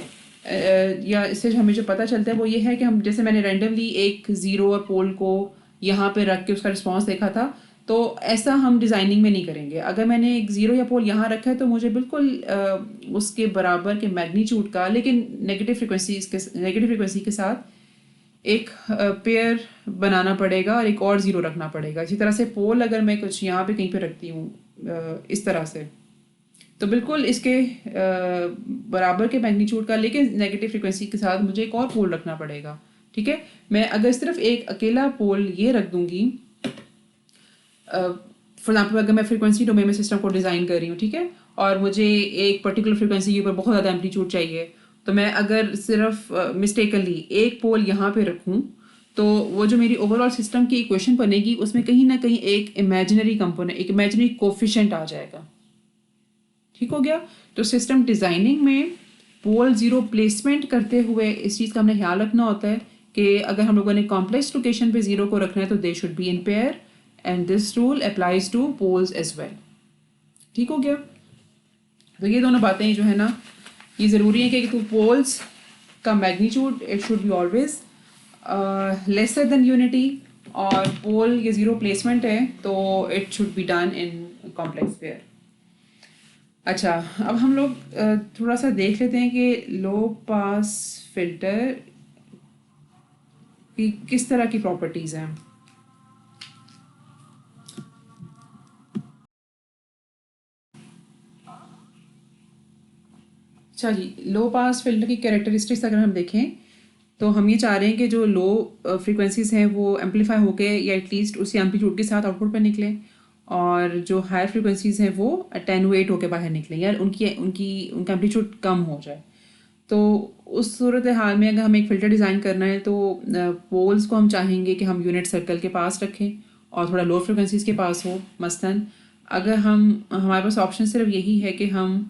या इससे हमें जो पता चलता है वो ये है कि हम, जैसे मैंने रैंडमली एक ज़ीरो और पोल को यहाँ पे रख के उसका रिस्पॉन्स देखा था, तो ऐसा हम डिज़ाइनिंग में नहीं करेंगे। अगर मैंने एक ज़ीरो या पोल यहाँ रखा है तो मुझे बिल्कुल उसके बराबर के मैग्नीट्यूड का, लेकिन नेगेटिव फ्रिक्वेंसी के साथ एक पेयर बनाना पड़ेगा और एक और ज़ीरो रखना पड़ेगा। इसी तरह से पोल अगर मैं कुछ यहाँ पे कहीं पे रखती हूँ इस तरह से, तो बिल्कुल इसके बराबर के मैग्नीट्यूड का लेकिन नेगेटिव फ्रिक्वेंसी के साथ मुझे एक और पोल रखना पड़ेगा, ठीक है। मैं अगर सिर्फ एक अकेला पोल ये रख दूंगी, फॉर एग्जाम्पल अगर मैं फ्रिक्वेंसी डोमेन में सिस्टम को डिज़ाइन कर रही हूँ, ठीक है, और मुझे एक पर्टिकुलर फ्रिक्वेंसी के ऊपर बहुत ज़्यादा एम्पलीट्यूड चाहिए, तो मैं अगर सिर्फ मिस्टेकनली एक पोल यहाँ पे रखूँ तो वो जो मेरी ओवरऑल सिस्टम की इक्वेशन बनेगी उसमें कहीं ना कहीं एक इमेजिनरी कंपोनेंट, एक इमेजिनरी कोफिशिएंट आ जाएगा, ठीक हो गया। तो सिस्टम डिज़ाइनिंग में पोल ज़ीरो प्लेसमेंट करते हुए इस चीज़ का हमने ख्याल रखना होता है कि अगर हम लोगों ने कॉम्प्लेक्स लोकेशन पे ज़ीरो को रखना है तो they should be in pair, and this rule applies to poles as well, ठीक हो गया। तो ये दोनों बातें जो है ना, ये ज़रूरी है कि तो पोल्स का magnitude it should be always lesser than unity, और पोल ये ज़ीरो प्लेसमेंट है तो it should be done in complex pair. अच्छा, अब हम लोग थोड़ा सा देख लेते हैं कि लो पास फिल्टर की किस तरह की प्रॉपर्टीज़ हैं। अच्छा जी, लो पास फिल्टर की कैरेक्टरिस्टिक्स अगर हम देखें तो हम ये चाह रहे हैं कि जो लो फ्रीक्वेंसीज हैं वो एम्पलीफाई होके या एटलीस्ट उसी एम्पलीट्यूड के साथ आउटपुट पर निकलें, और जो हायर फ्रीक्वेंसीज हैं वो अटेनुएट होकर बाहर निकलें या उनकी उनकी उनका एम्पलीट्यूड कम हो जाए। तो उस सूरत हाल में अगर हमें एक फ़िल्टर डिज़ाइन करना है तो पोल्स को हम चाहेंगे कि हम यूनिट सर्कल के पास रखें और थोड़ा लो फ्रिक्वेंसीज़ के पास हो। मसलन अगर हम हमारे पास ऑप्शन सिर्फ यही है कि हम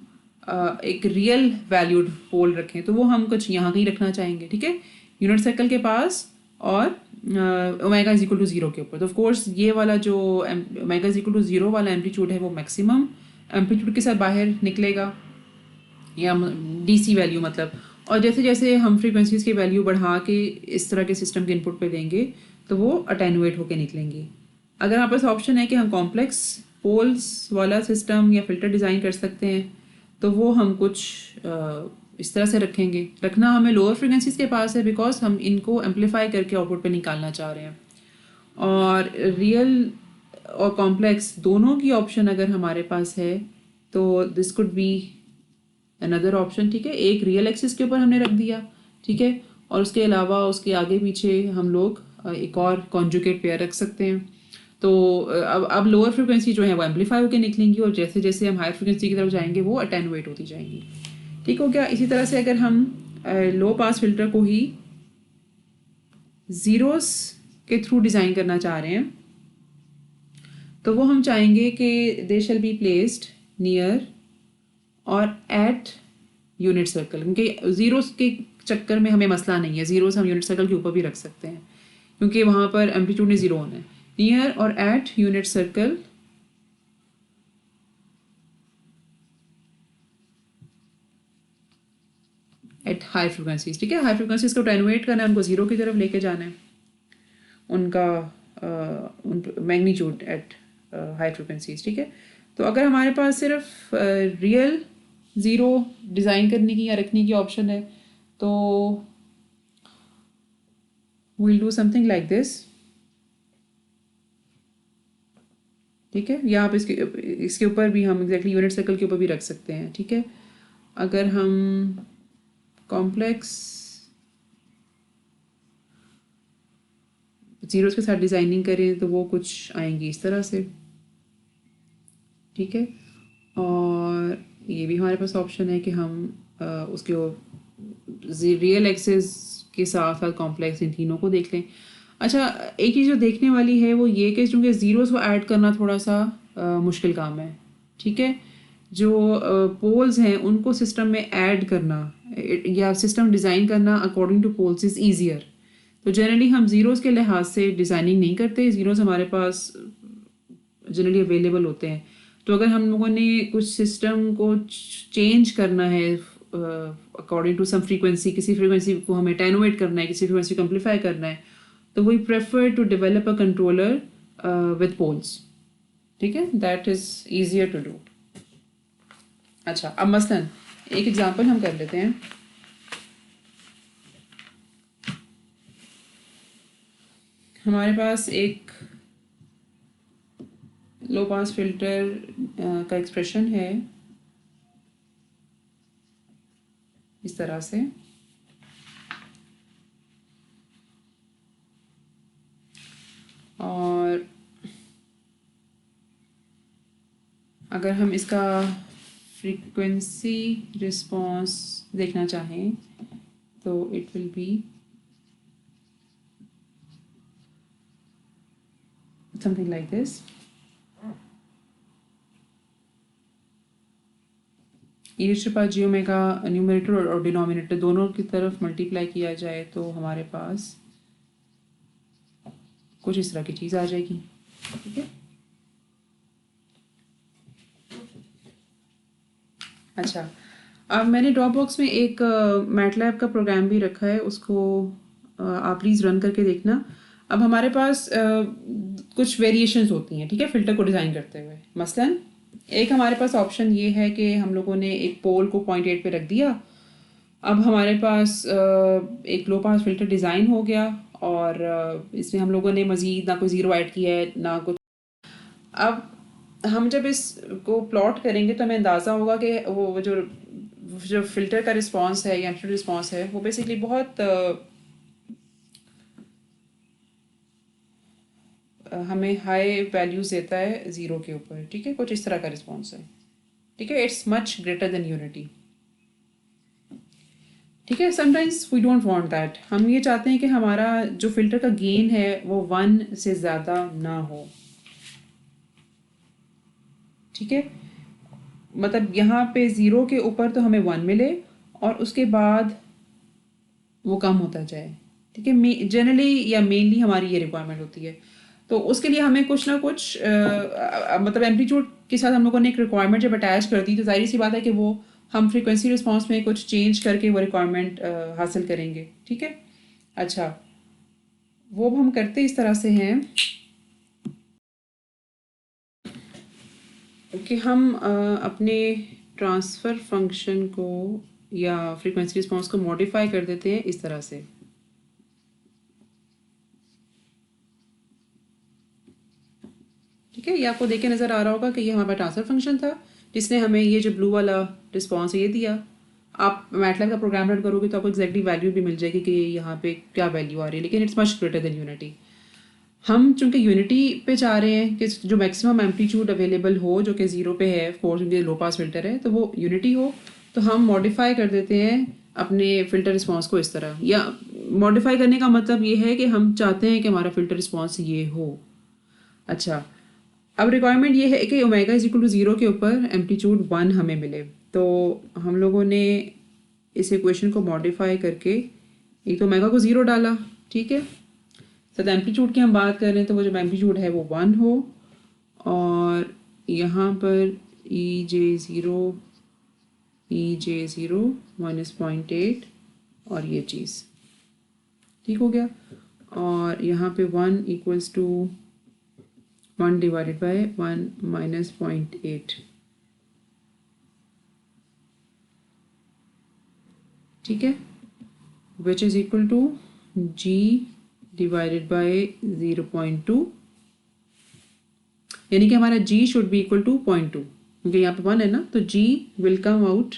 एक रियल वैल्यूड पोल रखें तो वो हम कुछ यहाँ कहीं रखना चाहेंगे, ठीक है, यूनिट सर्कल के पास और omega is equal to zero के ऊपर। तो ऑफ कोर्स ये वाला जो omega is equal to zero वाला एम्पलीट्यूड है वो मैक्सिमम एम्पलीट्यूड के साथ बाहर निकलेगा, या डीसी वैल्यू मतलब। और जैसे जैसे हम फ्रीक्वेंसीज़ की वैल्यू बढ़ा के इस तरह के सिस्टम के इनपुट पे देंगे तो वो अटेनुएट होके निकलेंगी। अगर हमारे पास ऑप्शन है कि हम कॉम्प्लेक्स पोल्स वाला सिस्टम या फिल्टर डिज़ाइन कर सकते हैं तो वो हम कुछ इस तरह से रखेंगे। रखना हमें लोअर फ्रीक्वेंसीज़ के पास है बिकॉज हम इनको एम्पलीफाई करके आउटपुट पे निकालना चाह रहे हैं, और रियल और कॉम्प्लेक्स दोनों की ऑप्शन अगर हमारे पास है तो this could be another option, ठीक है। एक रियल एक्सिस के ऊपर हमने रख दिया, ठीक है, और उसके अलावा उसके आगे पीछे हम लोग एक और कॉन्जुगेट पेयर रख सकते हैं। तो अब लोअर फ्रिक्वेंसी जो है वो एम्पलीफाई होकर निकलेंगी और जैसे जैसे हम हायर फ्रिक्वेंसी की तरफ जाएंगे वो अटेनुएट होती जाएंगी, ठीक हो गया। इसी तरह से अगर हम लो पास फिल्टर को ही ज़ीरोस के थ्रू डिज़ाइन करना चाह रहे हैं तो वो हम चाहेंगे कि दे शैल बी प्लेस्ड नियर और एट यूनिट सर्कल, क्योंकि ज़ीरोस के चक्कर में हमें मसला नहीं है, ज़ीरोस हम यूनिट सर्कल के ऊपर भी रख सकते हैं क्योंकि वहाँ पर एम्पलीट्यूड ने ज़ीरो होना है। नियर और at unit circle at high frequencies, ठीक है। हाई फ्रिक्वेंसीज को अटेनुएट करना है, उनको ज़ीरो की तरफ लेके जाना है, उनका मैग्नीट्यूड एट हाई फ्रिक्वेंसीज, ठीक है। तो अगर हमारे पास सिर्फ रियल ज़ीरो डिज़ाइन करने की या रखने की ऑप्शन है तो we'll do something like this, ठीक है, या आप इसके ऊपर भी हम एग्जैक्टली यूनिट सर्कल के ऊपर भी रख सकते हैं, ठीक है। अगर हम कॉम्प्लेक्स जीरोस के साथ डिज़ाइनिंग करें तो वो कुछ आएंगी इस तरह से, ठीक है। और ये भी हमारे पास ऑप्शन है कि हम उसके रियल एक्सिस के साथ साथ कॉम्प्लेक्स इन तीनों को देख लें। अच्छा, एक चीज़ जो देखने वाली है वो ये कि चूँकि ज़ीरोस को ऐड करना थोड़ा सा मुश्किल काम है, ठीक है। जो पोल्स हैं उनको सिस्टम में ऐड करना या सिस्टम डिज़ाइन करना according to poles is easier. तो जनरली हम ज़ीरोस के लिहाज से डिज़ाइनिंग नहीं करते, ज़ीरोस हमारे पास जनरली अवेलेबल होते हैं। तो अगर हम लोगों ने कुछ सिस्टम को चेंज करना है अकॉर्डिंग टू सम फ्रीक्वेंसी, किसी फ्रीक्वेंसी को हमें अटेनुएट करना है, किसी फ्रीक्वेंसी को एम्पलीफाई करना है, तो we prefer to develop a controller with poles, ठीक है, that is easier to do. अच्छा, अब मसलन एक एग्जांपल हम कर लेते हैं। हमारे पास एक लो पास फिल्टर का एक्सप्रेशन है इस तरह से, और अगर हम इसका फ्रीक्वेंसी रिस्पॉन्स देखना चाहें तो it will be something like this। e⁻ omega numerator और डिनोमिनेटर दोनों की तरफ मल्टीप्लाई किया जाए तो हमारे पास कुछ इस तरह की चीज़ आ जाएगी, ठीक है। अच्छा, अब मैंने ड्रॉप बॉक्स में एक मैटलैब का प्रोग्राम भी रखा है, उसको आप प्लीज़ रन करके देखना। अब हमारे पास कुछ वेरिएशंस होती हैं, ठीक है, फ़िल्टर को डिज़ाइन करते हुए। मसलन एक हमारे पास ऑप्शन ये है कि हम लोगों ने एक पोल को 0.8 पे रख दिया। अब हमारे पास एक लो पास फिल्टर डिज़ाइन हो गया और इसमें हम लोगों ने मज़ीद ना कोई ज़ीरो ऐड किया है ना कुछ। अब हम जब इसको प्लॉट करेंगे तो हमें अंदाज़ा होगा कि वो जो जो फिल्टर का रिस्पॉन्स है या एम्पलीट्यूड रिस्पॉन्स है वो बेसिकली बहुत हमें हाई वैल्यूज देता है ज़ीरो के ऊपर, ठीक है, कुछ इस तरह का रिस्पॉन्स है, ठीक है, it's much greater than unity, ठीक है। Sometimes we don't want that, हम ये चाहते हैं कि हमारा जो फिल्टर का गेन है वो 1 से ज़्यादा ना हो, ठीक है, मतलब यहाँ पे ज़ीरो के ऊपर तो हमें 1 मिले और उसके बाद वो कम होता जाए, ठीक है, जनरली या मेनली हमारी ये रिक्वायरमेंट होती है। तो उसके लिए हमें कुछ ना कुछ मतलब एम्पलीट्यूड के साथ हम लोगों ने एक रिक्वायरमेंट जब अटैच कर दी तो जाहिर सी बात है कि वो हम फ्रीक्वेंसी रिस्पॉन्स में कुछ चेंज करके वो रिक्वायरमेंट हासिल करेंगे, ठीक है। अच्छा, वो हम करते इस तरह से हैं कि हम अपने ट्रांसफ़र फंक्शन को या फ्रीक्वेंसी रिस्पॉन्स को मॉडिफाई कर देते हैं इस तरह से, ठीक है। ये आपको देख के नज़र आ रहा होगा कि ये हमारा ट्रांसफर फंक्शन था जिसने हमें ये जो ब्लू वाला रिस्पॉन्स ये दिया। आप मैटलैब का प्रोग्राम रन करोगे तो आपको एग्जैक्टली वैल्यू भी मिल जाएगी कि यहाँ पे क्या वैल्यू आ रही है, लेकिन it's much greater than unity. हम चूंकि यूनिटी पे चाह रहे हैं कि जो मैक्सिमम एम्पलीट्यूड अवेलेबल हो जो कि ज़ीरो पे है, ऑफ कोर्स क्योंकि लो पास फिल्टर है तो वो यूनिटी हो, तो हम मॉडिफाई कर देते हैं अपने फ़िल्टर रिस्पॉन्स को इस तरह। या मॉडिफाई करने का मतलब ये है कि हम चाहते हैं कि हमारा फ़िल्टर रिस्पॉन्स ये हो। अच्छा, अब रिक्वायरमेंट ये है कि omega is equal to zero के ऊपर एम्पलीट्यूड 1 हमें मिले। तो हम लोगों ने इस इक्वेशन को मॉडिफाई करके एक तो ओमेगा को ज़ीरो डाला, ठीक है, सर एम्पलीट्यूड की हम बात कर रहे हैं तो वो जो एम्पलीट्यूड है वो 1 हो, और यहाँ पर ई जे ज़ीरो माइनस 0.8 और ये चीज़ ठीक हो गया, और यहाँ पे 1 equals to 1 divided by 1 minus 0.8, ठीक है, which is equal to g divided by 0.2, यानी कि हमारा g should be equal to 0.2 क्योंकि यहाँ पे 1 है ना, तो g will come out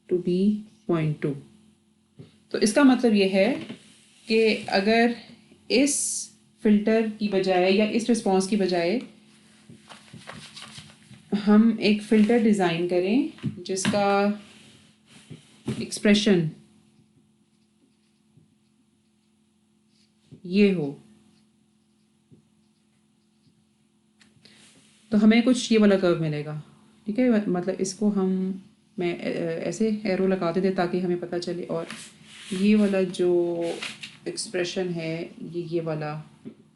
to be 0.2। तो इसका मतलब ये है कि अगर इस फिल्टर की बजाय या इस रिस्पॉन्स की बजाय हम एक फ़िल्टर डिज़ाइन करें जिसका एक्सप्रेशन ये हो, तो हमें कुछ ये वाला कर्व मिलेगा, ठीक है, मतलब इसको मैं ऐसे एरो लगाते थे ताकि हमें पता चले, और ये वाला जो एक्सप्रेशन है ये वाला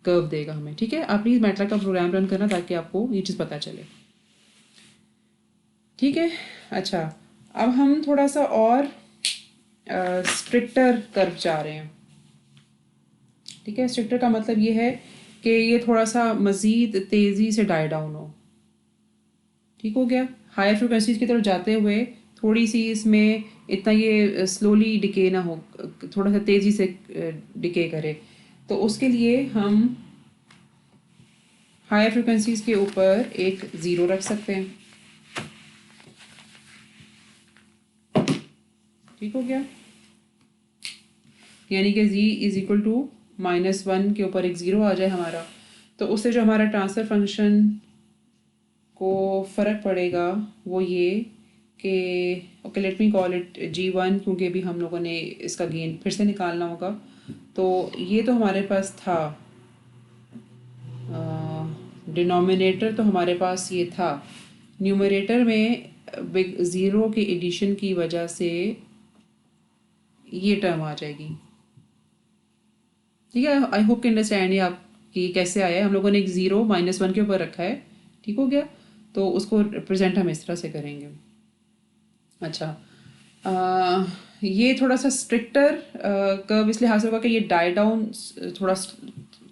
कर्व देगा हमें, ठीक है। आप प्लीज़ मैटलैब का प्रोग्राम रन करना ताकि आपको ये चीज़ पता चले, ठीक है। अच्छा, अब हम थोड़ा सा और स्ट्रिक्टर कर्व चाह रहे हैं, ठीक है। स्ट्रिक्टर का मतलब ये है कि ये थोड़ा सा मज़ीद तेज़ी से डाई डाउन हो, ठीक हो गया, हायर फ्रिक्वेंसीज की तरफ जाते हुए थोड़ी सी इसमें इतना ये स्लोली डिके ना हो, थोड़ा सा तेज़ी से डिके करे। तो उसके लिए हम हायर फ्रिक्वेंसीज के ऊपर एक ज़ीरो रख सकते हैं, ठीक हो गया, यानी कि z इज इक्वल टू -1 के ऊपर एक ज़ीरो आ जाए हमारा, तो उससे जो हमारा ट्रांसफ़र फंक्शन को फ़र्क पड़ेगा वो ये कि okay let me call it g1 क्योंकि अभी हम लोगों ने इसका गेन फिर से निकालना होगा। तो ये तो हमारे पास था, डिनोमिनेटर तो हमारे पास ये था, न्यूमरेटर में बिग ज़ीरो के एडिशन की वजह से ये टर्म आ जाएगी, ठीक है। आई होप कि अंडरस्टैंड है आपकी कैसे आया है, हम लोगों ने एक ज़ीरो -1 के ऊपर रखा है, ठीक हो गया, तो उसको रिप्रेजेंट हम इस तरह से करेंगे। अच्छा, ये थोड़ा सा स्ट्रिक्टर कर्व इसलिए हासिल होगा कि ये डाई डाउन थोड़ा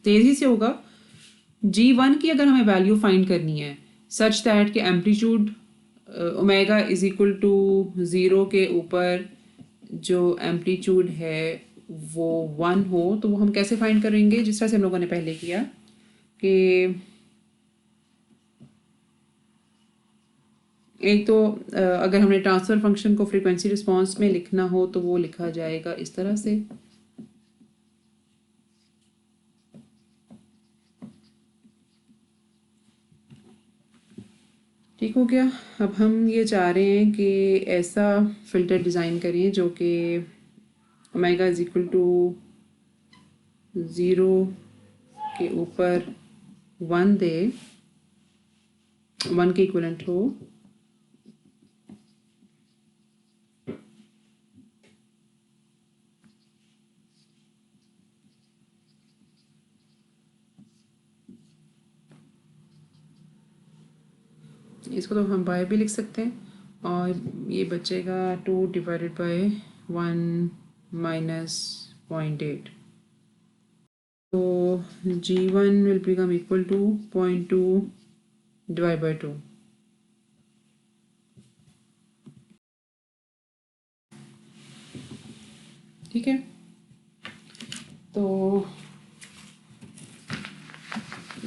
तेज़ी से होगा। g1 की अगर हमें वैल्यू फाइंड करनी है सच दैट कि amplitude omega is equal to zero के ऊपर जो एम्पलीट्यूड है वो 1 हो, तो वो हम कैसे फाइंड करेंगे, जिस तरह से हम लोगों ने पहले किया कि एक तो अगर हमने ट्रांसफ़र फंक्शन को फ्रीक्वेंसी रिस्पांस में लिखना हो तो वो लिखा जाएगा इस तरह से। ठीक हो गया। अब हम ये चाह रहे हैं कि ऐसा फ़िल्टर डिज़ाइन करें जो कि ओमेगा इज़ इक्वल टू 0 के ऊपर 1 दे, 1 के इक्वलेंट हो। इसको तो हम बाय भी लिख सकते हैं और ये बचेगा 2 डिवाइडेड बाय 1 माइनस 0.8। तो G1 will become equal to 0.2 divided by 2। ठीक है, तो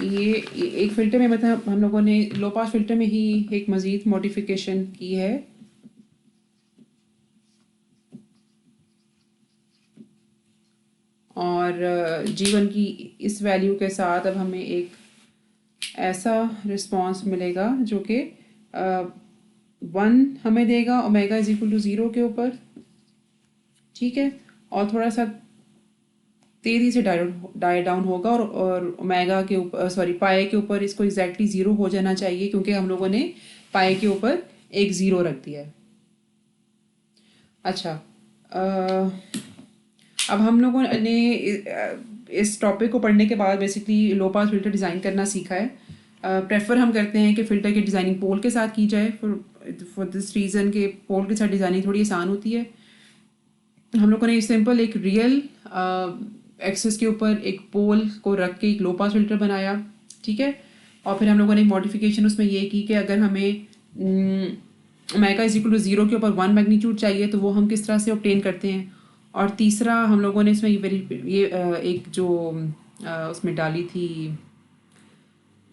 ये एक फ़िल्टर में मतलब हम लोगों ने लो पास फ़िल्टर में ही एक मज़ीद मॉडिफिकेशन की है। और G1 की इस वैल्यू के साथ अब हमें एक ऐसा रिस्पांस मिलेगा जो कि 1 हमें देगा ओमेगा इज इक्वल टू 0 के ऊपर। ठीक है, और थोड़ा सा तेज़ी से डाई डाउन होगा और ओमेगा के ऊपर सॉरी पाए के ऊपर इसको एग्जैक्टली 0 हो जाना चाहिए क्योंकि हम लोगों ने पाए के ऊपर एक 0 रख दिया है। अच्छा, अब हम लोगों ने इस टॉपिक को पढ़ने के बाद बेसिकली लो पास फिल्टर डिज़ाइन करना सीखा है। प्रेफर हम करते हैं कि फ़िल्टर की डिज़ाइनिंग पोल के साथ की जाए फॉर दिस रीज़न के पोल के साथ डिज़ाइनिंग थोड़ी आसान होती है। हम लोगों ने सिंपल एक रियल एक्सिस के ऊपर एक पोल को रख के एक लो पास फिल्टर बनाया। ठीक है, और फिर हम लोगों ने मॉडिफिकेशन उसमें ये की कि अगर हमें ओमेगा इज इक्वल टू 0 के ऊपर 1 मैग्नीट्यूड चाहिए तो वो हम किस तरह से ऑब्टेन करते हैं। और तीसरा हम लोगों ने इसमें ये एक जो उसमें डाली थी,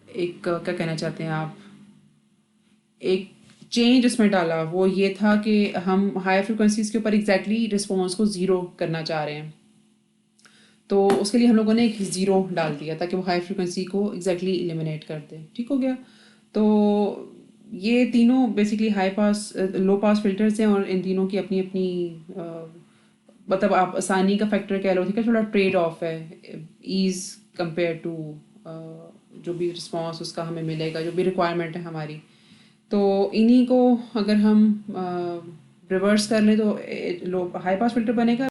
एक क्या कहना चाहते हैं आप, एक चेंज उसमें डाला, वो ये था कि हम हाई फ्रिक्वेंसीज के ऊपर एग्जैक्टली रिस्पॉन्स को 0 करना चाह रहे हैं। तो उसके लिए हम लोगों ने एक 0 डाल दिया ताकि वो हाई फ्रिक्वेंसी को एग्जैक्टली एलिमिनेट कर दे। ठीक हो गया। तो ये तीनों बेसिकली हाई पास लो पास फिल्टर्स हैं और इन तीनों की अपनी अपनी मतलब आप आसानी का फैक्टर कह लो। ठीक है, थोड़ा ट्रेड ऑफ है ईज़ कंपेयर टू जो भी रिस्पॉन्स उसका हमें मिलेगा, जो भी रिक्वायरमेंट है हमारी। तो इन्हीं को अगर हम रिवर्स कर लें तो लो हाई पास फिल्टर बनेगा।